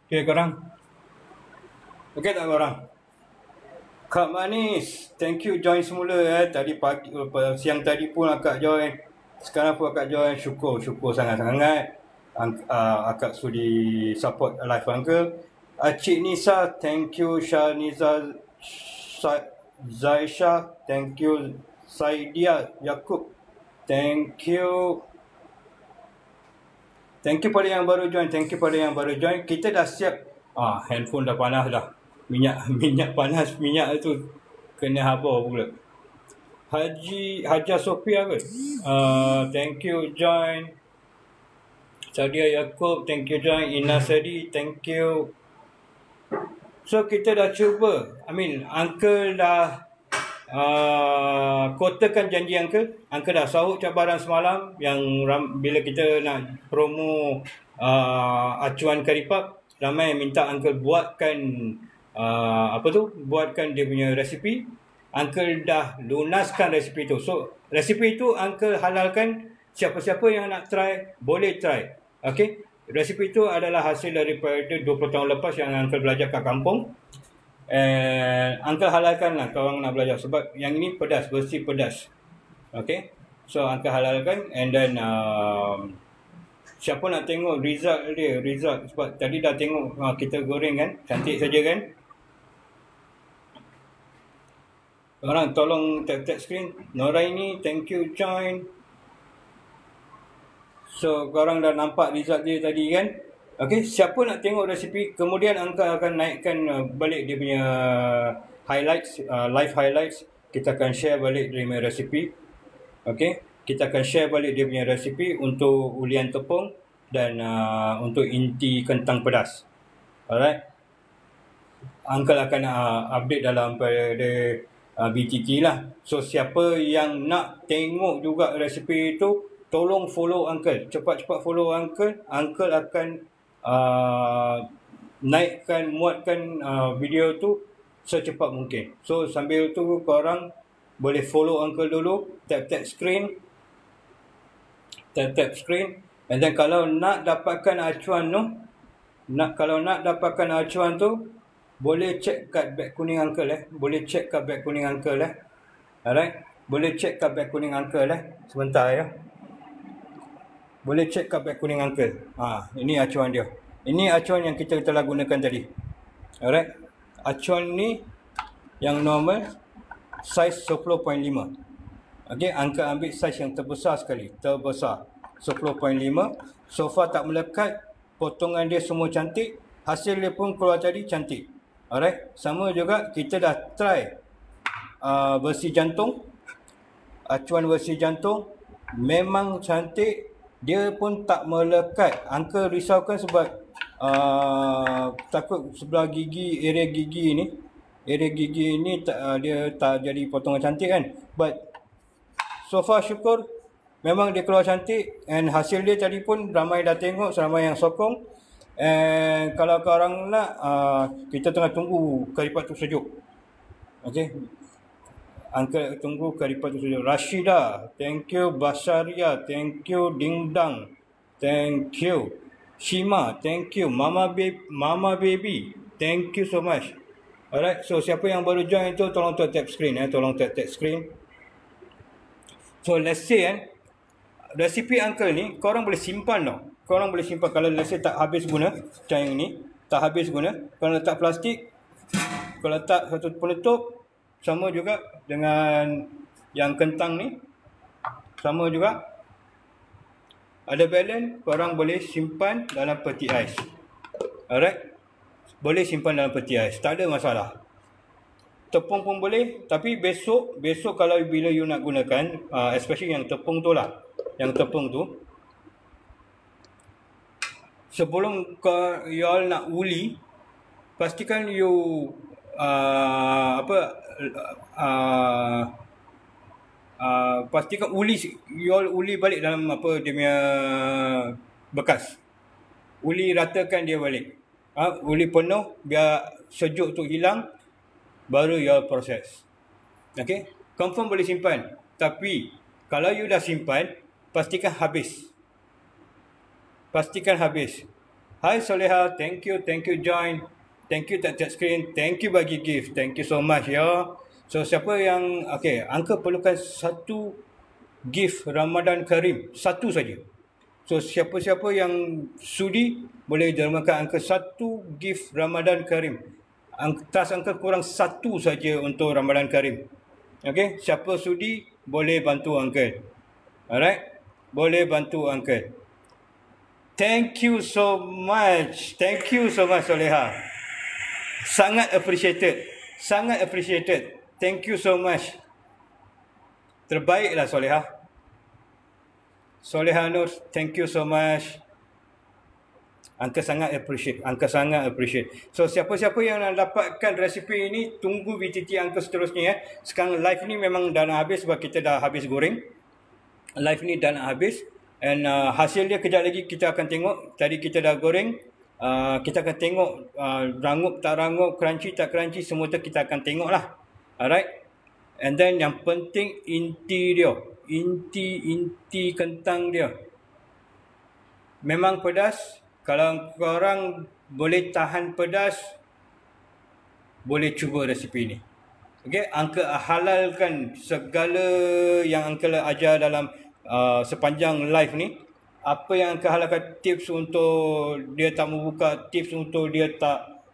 Okay korang. Okay tak korang? Kak Manis, thank you join semula tadi pagi, siang tadi pun akak join. Sekarang pun akak join. Syukur sangat-sangat. Akak sudi support live Uncle. Cik Nisa, thank you. Syahniza Zaisha, thank you. Saidia Yakub, thank you. Thank you pada yang baru join. Kita dah siap. Handphone dah panas dah. Minyak panas. Minyak tu kena habar pula. Haja Sophia ke? Thank you join. Sadia Yakub, thank you join. Ina Sadi, thank you. So kita dah cuba. Uncle dah kotakan janji Uncle. Uncle dah sahut cabaran semalam yang bila kita nak promo acuan curry puff, ramai minta Uncle buatkan buatkan dia punya resipi. Uncle dah lunaskan resipi tu. So resipi tu Uncle halalkan. Siapa-siapa yang nak try boleh try. Okay. Resipi itu adalah hasil daripada 20 tahun lepas yang Uncle belajar kat kampung. Uncle halalkan lah kalau orang nak belajar. Sebab yang ini pedas, bersih pedas. Okay. So Uncle halalkan. And then siapa nak tengok result dia. Sebab tadi dah tengok kita goreng kan. Cantik saja kan. Orang tolong tap screen. Noraini, thank you join. So korang dah nampak result dia tadi kan. Okay, siapa nak tengok resipi, kemudian Angka akan naikkan balik dia punya highlights, live highlights. Kita akan share balik dia punya resipi. Okay, kita akan share balik dia punya resipi untuk ulian tepung dan untuk inti kentang pedas. Alright, Uncle akan update dalam pada BTT lah. So siapa yang nak tengok juga resipi itu, tolong follow Uncle. Cepat-cepat follow Uncle. Uncle akan muatkan video tu secepat mungkin. So sambil tu korang boleh follow Uncle dulu. Tap screen. Tap screen. And then kalau nak dapatkan acuan tu, boleh check kat beg kuning Uncle Boleh check kat beg kuning Uncle Alright. Boleh check kat beg kuning Uncle Sebentar ya. Boleh check kat beg kuning Uncle. Ini acuan dia. Ini acuan yang kita telah gunakan tadi. Alright. Acuan ni yang normal saiz 10.5. Okey, Uncle ambil saiz yang terbesar sekali. Terbesar. 10.5. So far tak melekat. Potongan dia semua cantik. Hasil dia pun keluar tadi cantik. Alright. Sama juga kita dah try versi jantung. Acuan versi jantung memang cantik. Dia pun tak melekat. Uncle risaukan sebab takut sebelah gigi, area gigi ni dia tak jadi potongan cantik kan. But so far syukur memang dia keluar cantik. And hasil dia tadi pun ramai dah tengok, ramai yang sokong. And kalau korang nak, kita tengah tunggu karipat tu sejuk. Okay, Uncle tunggu karipat tu sejuk. Rashida, thank you. Basaria, thank you. Dingdang, thank you. Shima, thank you. Mama baby, thank you so much. Alright, so siapa yang baru join tu tolong tap screen tolong tap screen. So let's say resipi Uncle ni korang boleh simpan tau. Korang boleh simpan kalau let's say tak habis guna, macam yang ni, tak habis guna, kalau letak plastik, kalau letak satu penutup, sama juga dengan yang kentang ni, sama juga. Ada balance, korang boleh simpan dalam peti ais. Alright, boleh simpan dalam peti ais, tak ada masalah. Tepung pun boleh, tapi besok kalau bila you nak gunakan, especially yang tepung tu lah, yang tepung tu, sebelum you all nak uli, pastikan you pastikan you all uli balik dalam dia punya bekas. Uli ratakan dia balik. Uli penuh biar sejuk tu hilang, baru you all proses. Okay, confirm boleh simpan. Tapi kalau you dah simpan, pastikan habis. Pastikan habis. Hai Soleha, thank you join. Thank you tap screen. Thank you bagi gift. Thank you so much ya. So siapa yang Uncle perlukan satu gift Ramadan Karim, satu saja. So siapa-siapa yang sudi boleh dermakan Uncle satu gift Ramadan Karim. Tas Uncle kurang satu saja untuk Ramadan Karim. Okay, siapa sudi boleh bantu Uncle. Alright, boleh bantu Uncle. Thank you so much. Thank you so much Soleha. Sangat appreciated. Sangat appreciated. Thank you so much. Terbaiklah Soleha. Soleha Nur, thank you so much. Uncle sangat appreciate. Uncle sangat appreciate. So siapa-siapa yang nak dapatkan resipi ini, tunggu BTT Uncle seterusnya. Sekarang live ni memang dah nak habis sebab kita dah habis goreng. Live ni dah nak habis. And hasil dia kejap lagi kita akan tengok. Tadi kita dah goreng. Kita akan tengok rangup tak rangup, crunchy tak crunchy, semua tu kita akan tengok lah. Alright. And then yang penting inti dia. Inti kentang dia. Memang pedas. Kalau korang boleh tahan pedas, boleh cuba resipi ni. Okay, Uncle halalkan segala yang Uncle ajar dalam sepanjang live ni. Apa yang Uncle halalkan, tips untuk dia tak membuka, tips untuk dia tak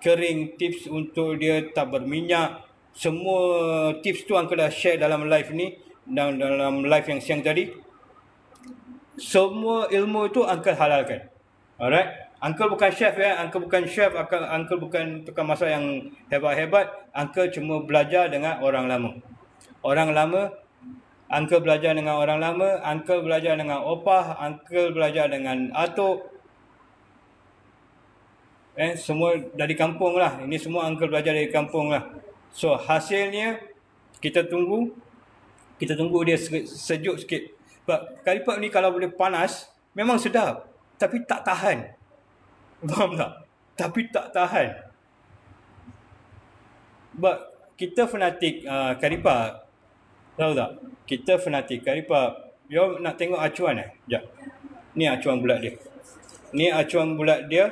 kering, tips untuk dia tak berminyak. Semua tips tu Uncle dah share dalam live ni, dalam live yang siang tadi. semua ilmu itu Uncle halalkan. Alright? Uncle bukan chef ya, Uncle bukan chef, Uncle bukan tukang masak yang hebat-hebat. Uncle cuma belajar dengan orang lama. Orang lama, Uncle belajar dengan orang lama, Uncle belajar dengan opah, Uncle belajar dengan atuk. Semua dari kampung lah. Ini semua Uncle belajar dari kampung lah. So hasilnya kita tunggu dia sejuk sikit. Sebab curry puff ni kalau boleh panas memang sedap, tapi tak tahan. Faham tak? Tapi tak tahan. Sebab kita fanatik curry puff. Tahu tak? Kita fanatik curry puff. You nak tengok acuan Sekejap. Ni acuan bulat dia. Ni acuan bulat dia.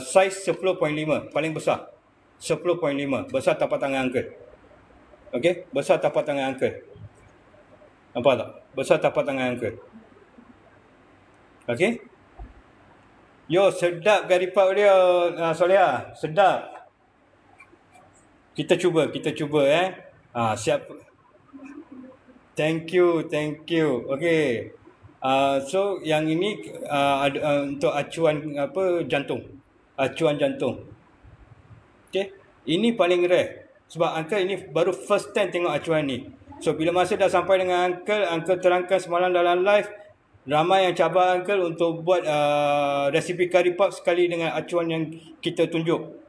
Saiz 10.5, paling besar 10.5, besar tapak tangan Uncle. Okey, besar tapak tangan Uncle. Nampak tak? Besar tapak tangan Uncle. Okey. Yo, sedap curry puff dia, Soleha. Sedap. Kita cuba siap. Thank you. Okey. So yang ini untuk acuan jantung. Acuan jantung. Okey. Ini paling rare. Sebab Uncle ini baru first time tengok acuan ni. So bila masa dah sampai dengan Uncle terangkan semalam dalam live, ramai yang cabar Uncle untuk buat resipi curry puff sekali dengan acuan yang kita tunjuk.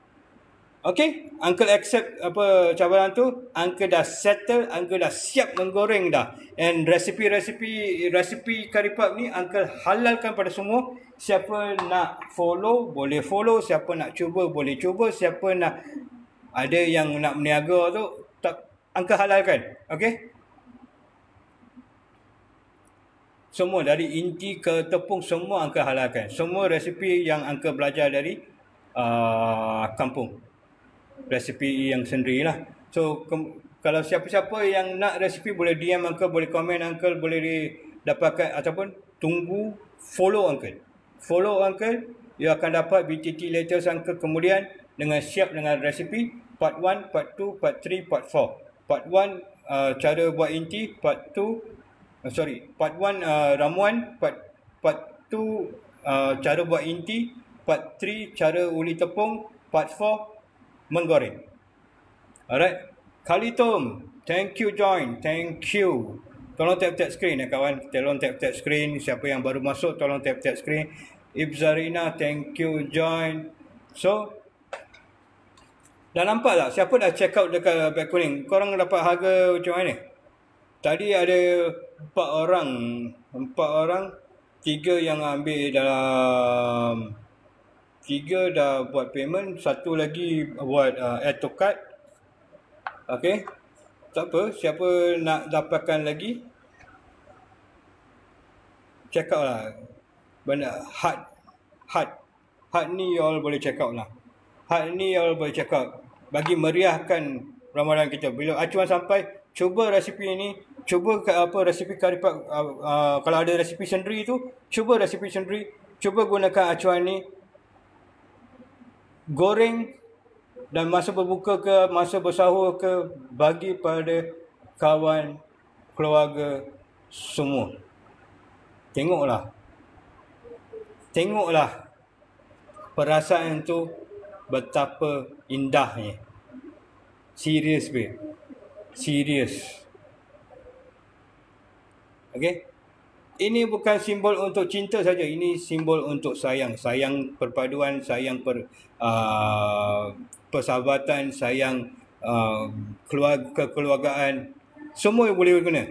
Okey, Uncle accept cabaran tu, Uncle dah settle, Uncle dah siap menggoreng dah. And resipi curry puff ni Uncle halalkan pada semua. Siapa nak follow boleh follow, siapa nak cuba boleh cuba, siapa nak ada yang nak meniaga tu tak, Uncle halalkan. Okey? Semua dari inti ke tepung semua Uncle halalkan. Semua resipi yang Uncle belajar dari kampung. Resipi yang sendiri lah. So kalau siapa-siapa yang nak resipi boleh DM Uncle, boleh komen Uncle, boleh dapatkan ataupun tunggu follow Uncle. Follow Uncle, you akan dapat BTT latest Uncle kemudian dengan siap dengan resipi part 1, part 2, part 3, part 4. Part 1 cara buat inti, part 2 part 1 ramuan, part 2 cara buat inti, part 3 cara uli tepung, part 4 menggoreng. Alright. Khalitum, thank you join. Thank you. Tolong tap screen kawan. Tolong tap screen. Siapa yang baru masuk tolong tap screen. Ibzarina, thank you join. So dah nampak tak siapa dah check out dekat beg kuning? Korang dapat harga macam mana? Tadi ada 4 orang, 3 yang ambil dalam 3 dah buat payment, 1 lagi buat add to cart. Okey. Tak apa, siapa nak dapatkan lagi check out lah. Benda hard ni you all boleh check out lah. Hard ni you all boleh check out. Bagi meriahkan Ramadan kita. Bila acuan sampai, cuba resipi ini, cuba resipi curry puff. Kalau ada resipi sendiri tu, cuba resipi sendiri, cuba gunakan acuan ni. Goreng dan masa berbuka ke masa bersahur ke, bagi pada kawan keluarga semua. Tengoklah perasaan tu betapa indahnya. Serius babe. Serius. Okey. Ini bukan simbol untuk cinta saja, ini simbol untuk sayang. Sayang perpaduan, sayang persahabatan, sayang kekeluargaan. Semua boleh guna.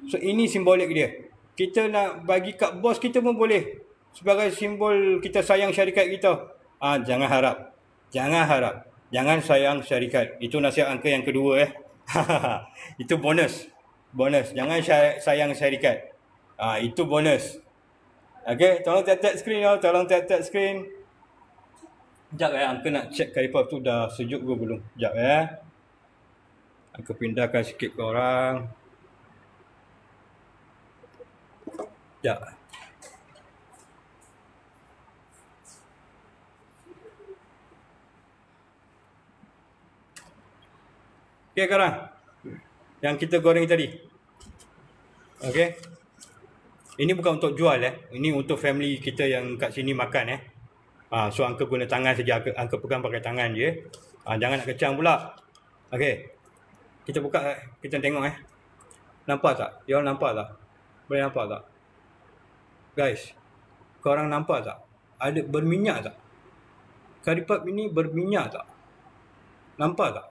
So ini simbolik dia. Kita nak bagi kat bos kita pun boleh. Sebagai simbol kita sayang syarikat kita. Jangan harap. Jangan sayang syarikat. Itu nasihat Uncle yang kedua Itu bonus. Jangan sayang syarikat. Itu bonus. Okey, tolong tap screen tolong tap screen. Sekejap Uncle nak check curry puff tu dah sejuk ke belum. Sekejap Uncle pindahkan sikit ke orang. Sekejap. Okey korang, yang kita goreng tadi. Okey. Ini bukan untuk jual Ini untuk family kita yang kat sini makan So Uncle guna tangan saja, Uncle pegang pakai tangan je. Jangan nak kecam pula. Okey. Kita buka, kita tengok Nampak tak? Diorang nampak tak? Boleh nampak tak? Guys, korang nampak tak? Ada berminyak tak? Curry puff ini berminyak tak? Nampak tak?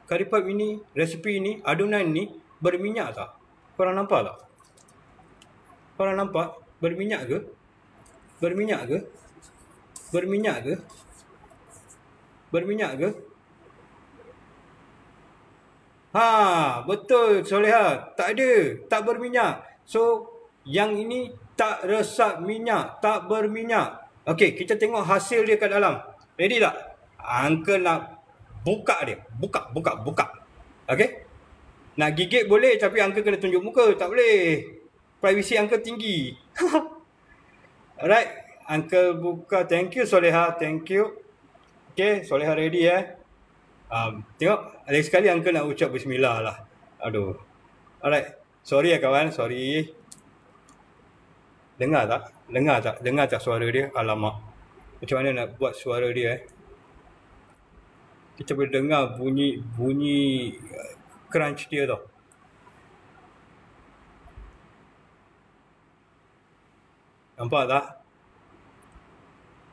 Curry puff ini, resipi ini, adunan ni berminyak tak? Korang nampak tak? Korang nampak? Berminyak ke? Berminyak ke? Berminyak ke? Berminyak ke? Betul Soleha. Tak ada. Tak berminyak. So, yang ini tak resap minyak. Tak berminyak. Okey, kita tengok hasil dia kat dalam. Ready tak? Uncle nak buka dia. Buka. Okey? Nak gigit boleh, tapi Uncle kena tunjuk muka. Tak boleh. Privacy Uncle tinggi. Alright. Uncle buka. Thank you Soleha. Thank you. Okey, Soleha ready tengok, lagi sekali Uncle nak ucap bismillah lah. Aduh. Alright. Sorry kawan, sorry. Dengar tak? Dengar tak suara dia? Alamak. Macam mana nak buat suara dia Kita boleh dengar bunyi crunch dia tau. Nampak tak?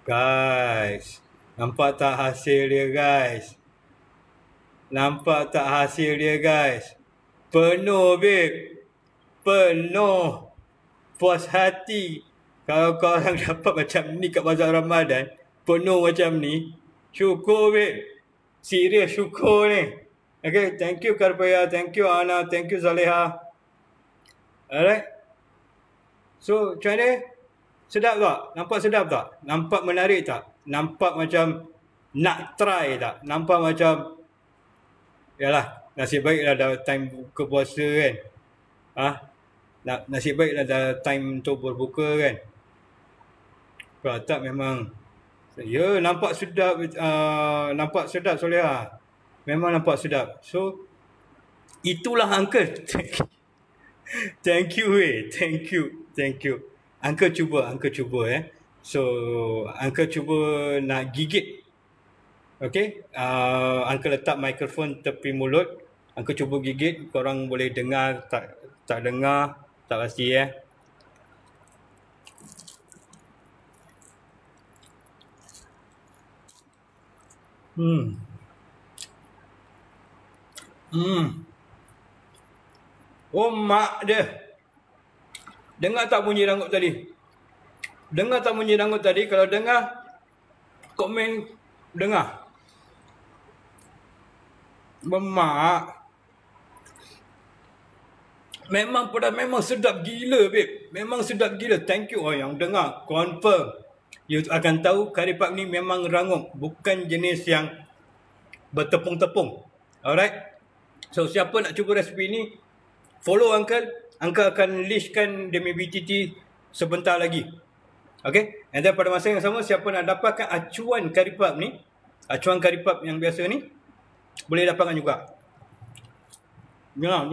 Guys. Nampak tak hasil dia guys? Nampak tak hasil dia guys? Penuh babe. Penuh. Puas hati. Kalau korang dapat macam ni kat Bazar Ramadan, penuh macam ni, syukur babe. Serius syukur ni. Okay, thank you Karpaya, thank you Ana, thank you Zaleha. Alright. So, macam mana? Sedap tak? Nampak sedap tak? Nampak menarik tak? Nampak macam nak try tak? Nampak macam yalah, nasib baiklah dah time buka puasa kan. Nasib baiklah dah time untuk berbuka kan. Kalau tak memang nampak sedap. Nampak sedap Soleha. Memang nampak sedap. So itulah Uncle. Thank you Thank you. Uncle cuba So Uncle cuba nak gigit. Okay, Uncle letak mikrofon tepi mulut. Uncle cuba gigit. Korang boleh dengar tak dengar, tak pasti Oh mak dia. Dengar tak bunyi ranggut tadi? Kalau dengar, komen dengar. Mak. Memang sedap gila babe. Memang sedap gila. Thank you yang dengar. Confirm. You akan tahu curry puff ni memang rangup. Bukan jenis yang bertepung-tepung. Alright. So siapa nak cuba resipi ni, follow Uncle. Uncle akan listkan demi BTT sebentar lagi. Okay. And then pada masa yang sama, siapa nak dapatkan acuan curry puff ni, acuan curry puff yang biasa ni, boleh dapatkan juga. Dengar.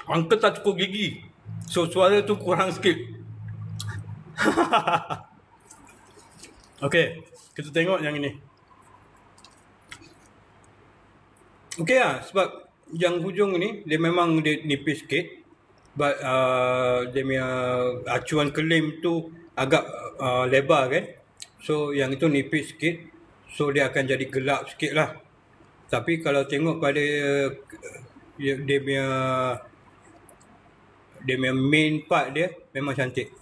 Uncle tak cukup gigi, so suara tu kurang sikit. Okay, kita tengok yang ini. Okay sebab yang hujung ni dia memang dia nipis sikit. But dia punya acuan kelem tu agak lebar kan. So yang itu nipis sikit. So dia akan jadi gelap sikit lah. Tapi kalau tengok pada dia punya main part dia memang cantik.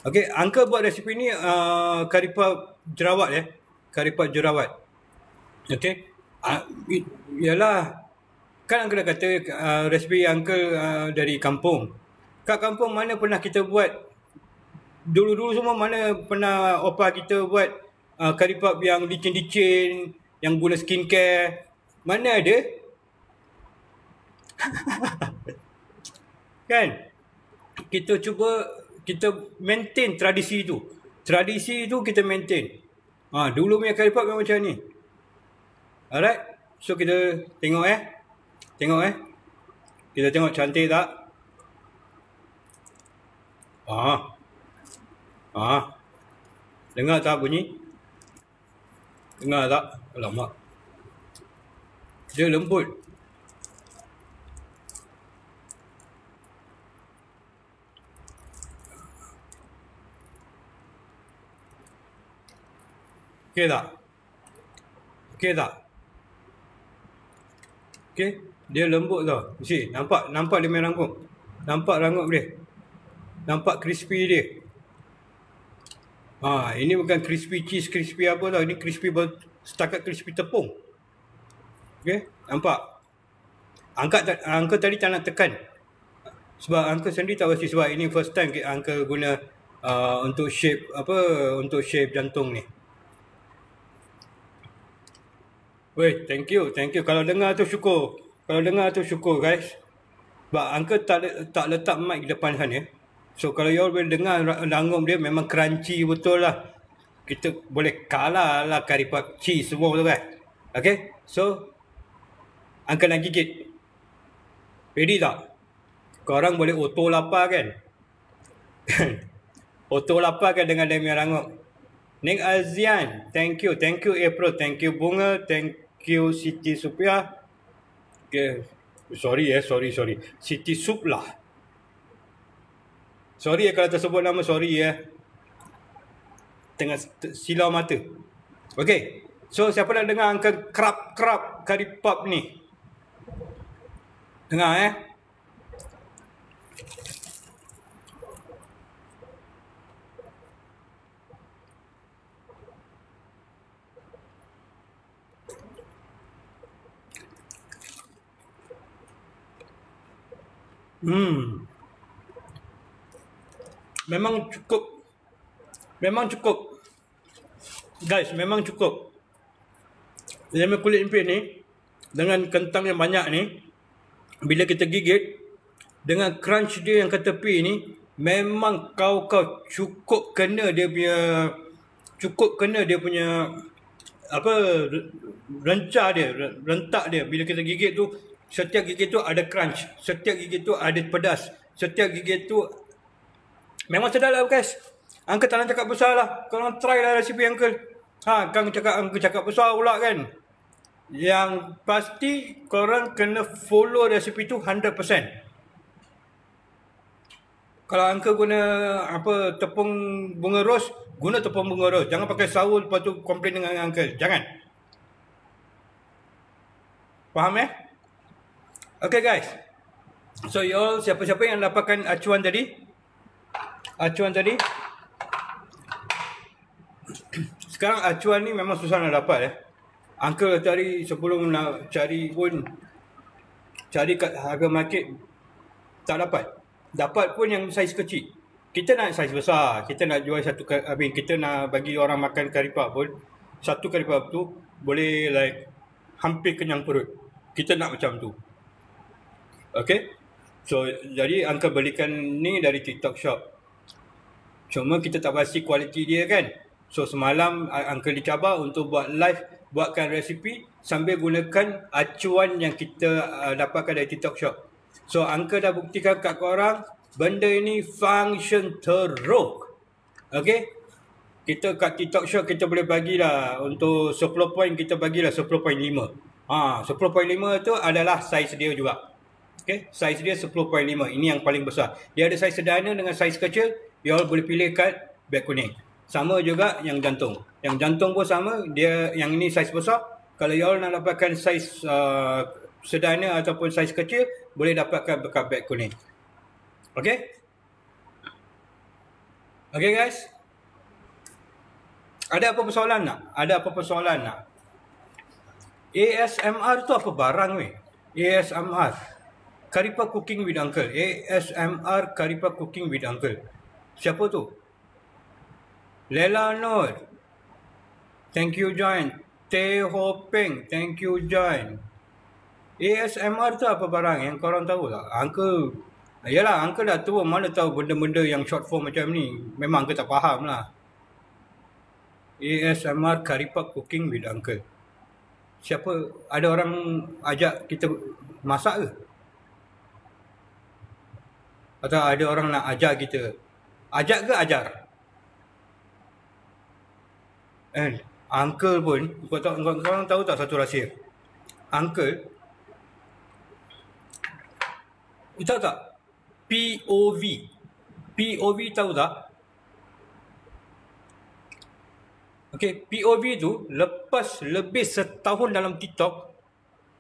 Okay, Uncle buat resipi ni curry puff jerawat Curry puff jerawat. Okay. Yalah. Kan Uncle dah kata resipi Uncle dari kampung. Kat kampung mana pernah kita buat, dulu-dulu semua mana pernah opa kita buat curry puff yang licin-licin, yang guna skincare. Mana ada? Kan? Kita cuba, kita maintain tradisi tu. Tradisi tu kita maintain. Dulu punya curry puff memang macam ni. Alright? So kita tengok Tengok Kita tengok cantik tak? Dengar tak bunyi? Dengar tak? Alamak. Dia lembut. Okey tak? Okey tak? Okey, dia lembut tau. Mesti nampak dia main rangkup. Nampak rangkup dia. Nampak crispy dia. Ini bukan crispy cheese, crispy apa tau. Ini crispy setakat crispy tepung. Okey, nampak? Angka tadi tak nak tekan. Sebab angka sendiri tak pasti, sebab ini first time angka guna untuk shape jantung ni. Weh, thank you. Kalau dengar tu syukur. Guys. Sebab angka tak letak mic depan sana. So kalau you all boleh dengar rangkup dia memang crunchy betul lah. Kita boleh kalah lah curry puff cheese semua tu kan. Okay, so angka nak gigit. Ready tak? Korang boleh auto lapar kan? Auto lapar kan dengan dia punya rangkup. Ning Azian, thank you April, thank you Bunga, thank you Siti Supia. Okay. Sorry. Siti Sup lah. Sorry kalau tersebut nama, sorry Tengah silau mata. Okay. So siapa nak dengar angka krap curry puff ni? Dengar Memang cukup. Guys, memang cukup. Lemon kulit impit ni dengan kentang yang banyak ni, bila kita gigit dengan crunch dia yang ke tepi ni, memang kau cukup kena dia punya rentak dia. Bila kita gigit tu, setiap gigit tu ada crunch, setiap gigit tu ada pedas, setiap gigit tu memang sedap lah guys. Uncle tak nak cakap besar lah. Korang try lah resipi Uncle. Uncle cakap besar pula kan. Yang pasti korang kena follow resipi tu 100%. Kalau Uncle guna tepung bunga ros, guna tepung bunga ros. Jangan pakai saus lepas tu komplain dengan Uncle. Jangan. Faham Okay guys. So you all, siapa-siapa yang dapatkan acuan tadi, sekarang acuan ni memang susah nak dapat Uncle tadi sebelum nak cari kat harga market tak dapat pun yang saiz kecil. Kita nak saiz besar, kita nak jual kita nak bagi orang makan curry puff pun, satu curry puff tu boleh like hampir kenyang perut. Kita nak macam tu. Okay, so jadi Uncle belikan ni dari TikTok shop. Cuma kita tak pasti kualiti dia kan. So semalam Uncle dicabar untuk buatkan resipi sambil gunakan acuan yang kita dapatkan dari TikTok shop. So Uncle dah buktikan kat korang benda ini function teruk. Okay, kita kat TikTok shop kita boleh bagilah untuk 10 point, kita bagilah 10.5. 10.5 tu adalah saiz dia juga. Okay, saiz dia 10.5. Ini yang paling besar. Dia ada saiz sederhana dengan saiz kecil. You all boleh pilih kat beg kuning. Sama juga yang jantung. Yang jantung pun sama. Dia yang ini saiz besar. Kalau you all nak dapatkan saiz sederhana ataupun saiz kecil, boleh dapatkan dekat beg kuning. Okay? Okay guys? Ada apa persoalan nak? ASMR tu apa barang weh? ASMR. Curry puff cooking with Uncle. ASMR curry puff cooking with Uncle. Siapa tu? Lela Nur. Thank you join. Teh Ho Peng. Thank you join. ASMR tu apa barang yang korang tahu tak? Uncle. Yalah, Uncle dah tua. Mana tahu benda-benda yang short form macam ni. Memang Uncle tak faham lah. ASMR curry puff cooking with Uncle. Siapa, ada orang ajak kita masak ke? Atau ada orang nak ajar kita? Ajak ke ajar? Uncle pun, korang tahu tak satu rahsia? Uncle, tahu tak? POV. POV tahu tak? Okay, POV tu lepas lebih setahun dalam TikTok,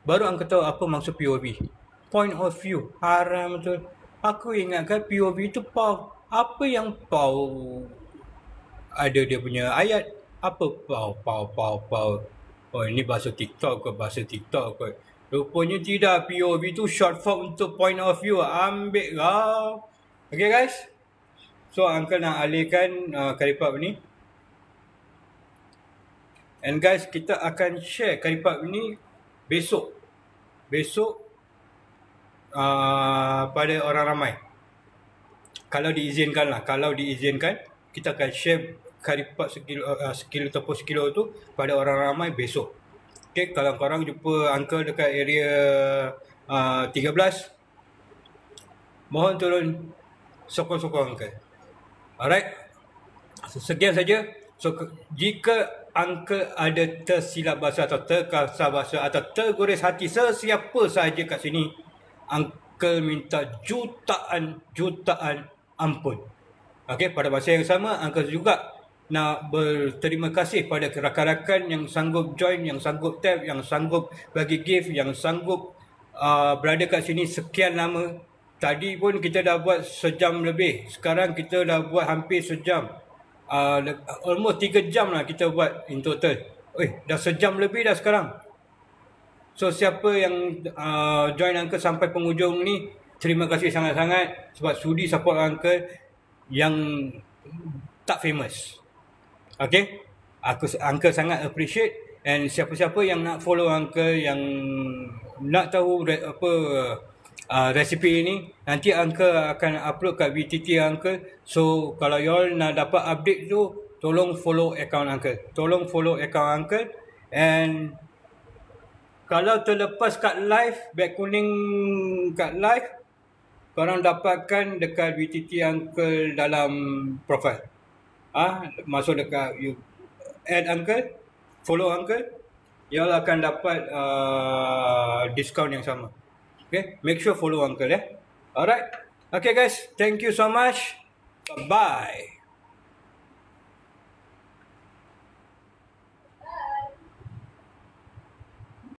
baru Uncle tahu apa maksud POV. Point of view. Haram betul. Aku ingatkan POV tu pau. Apa yang pau? Ada dia punya ayat. Apa pau? Oh, ini bahasa TikTok ke? Bahasa TikTok ke? Rupanya tidak. POV tu short form untuk point of view. Ambil kau. Okay guys. So Uncle nak alihkan karipap ni. And guys, kita akan share karipap ni besok. Pada orang ramai. Kalau diizinkan lah. Kalau diizinkan, kita akan share karipap sekilo ataupun sekilo tu pada orang ramai besok. Okay, kalau korang jumpa Uncle dekat area 13, mohon turun sokong-sokong Uncle. Alright. Sekian saja. So, jika Uncle ada tersilap bahasa atau terkasar bahasa atau tergores hati sesiapa sahaja kat sini, Uncle minta jutaan ampun. Okey, pada masa yang sama Uncle juga nak berterima kasih pada rakan-rakan yang sanggup join, yang sanggup tap, yang sanggup bagi gift, yang sanggup berada kat sini sekian lama. Tadi pun kita dah buat sejam lebih. Sekarang kita dah buat hampir sejam. Almost 3 jam lah kita buat in total. Dah sejam lebih dah sekarang. So siapa yang join Uncle sampai penghujung ni, terima kasih sangat-sangat sebab sudi support Uncle yang tak famous. Okay, Uncle sangat appreciate. And siapa-siapa yang nak follow Uncle, yang nak tahu resipi ini, nanti Uncle akan upload kat VTT Uncle. So kalau you all nak dapat update tu, tolong follow account Uncle. And kalau terlepas kat live, beg kuning kat live, korang dapatkan dekat VTT Uncle dalam profile. Masuk dekat you add Uncle, follow Uncle, you all akan dapat diskaun yang sama. Okay, make sure follow Uncle ya. Alright. Okay guys, thank you so much. Bye-bye.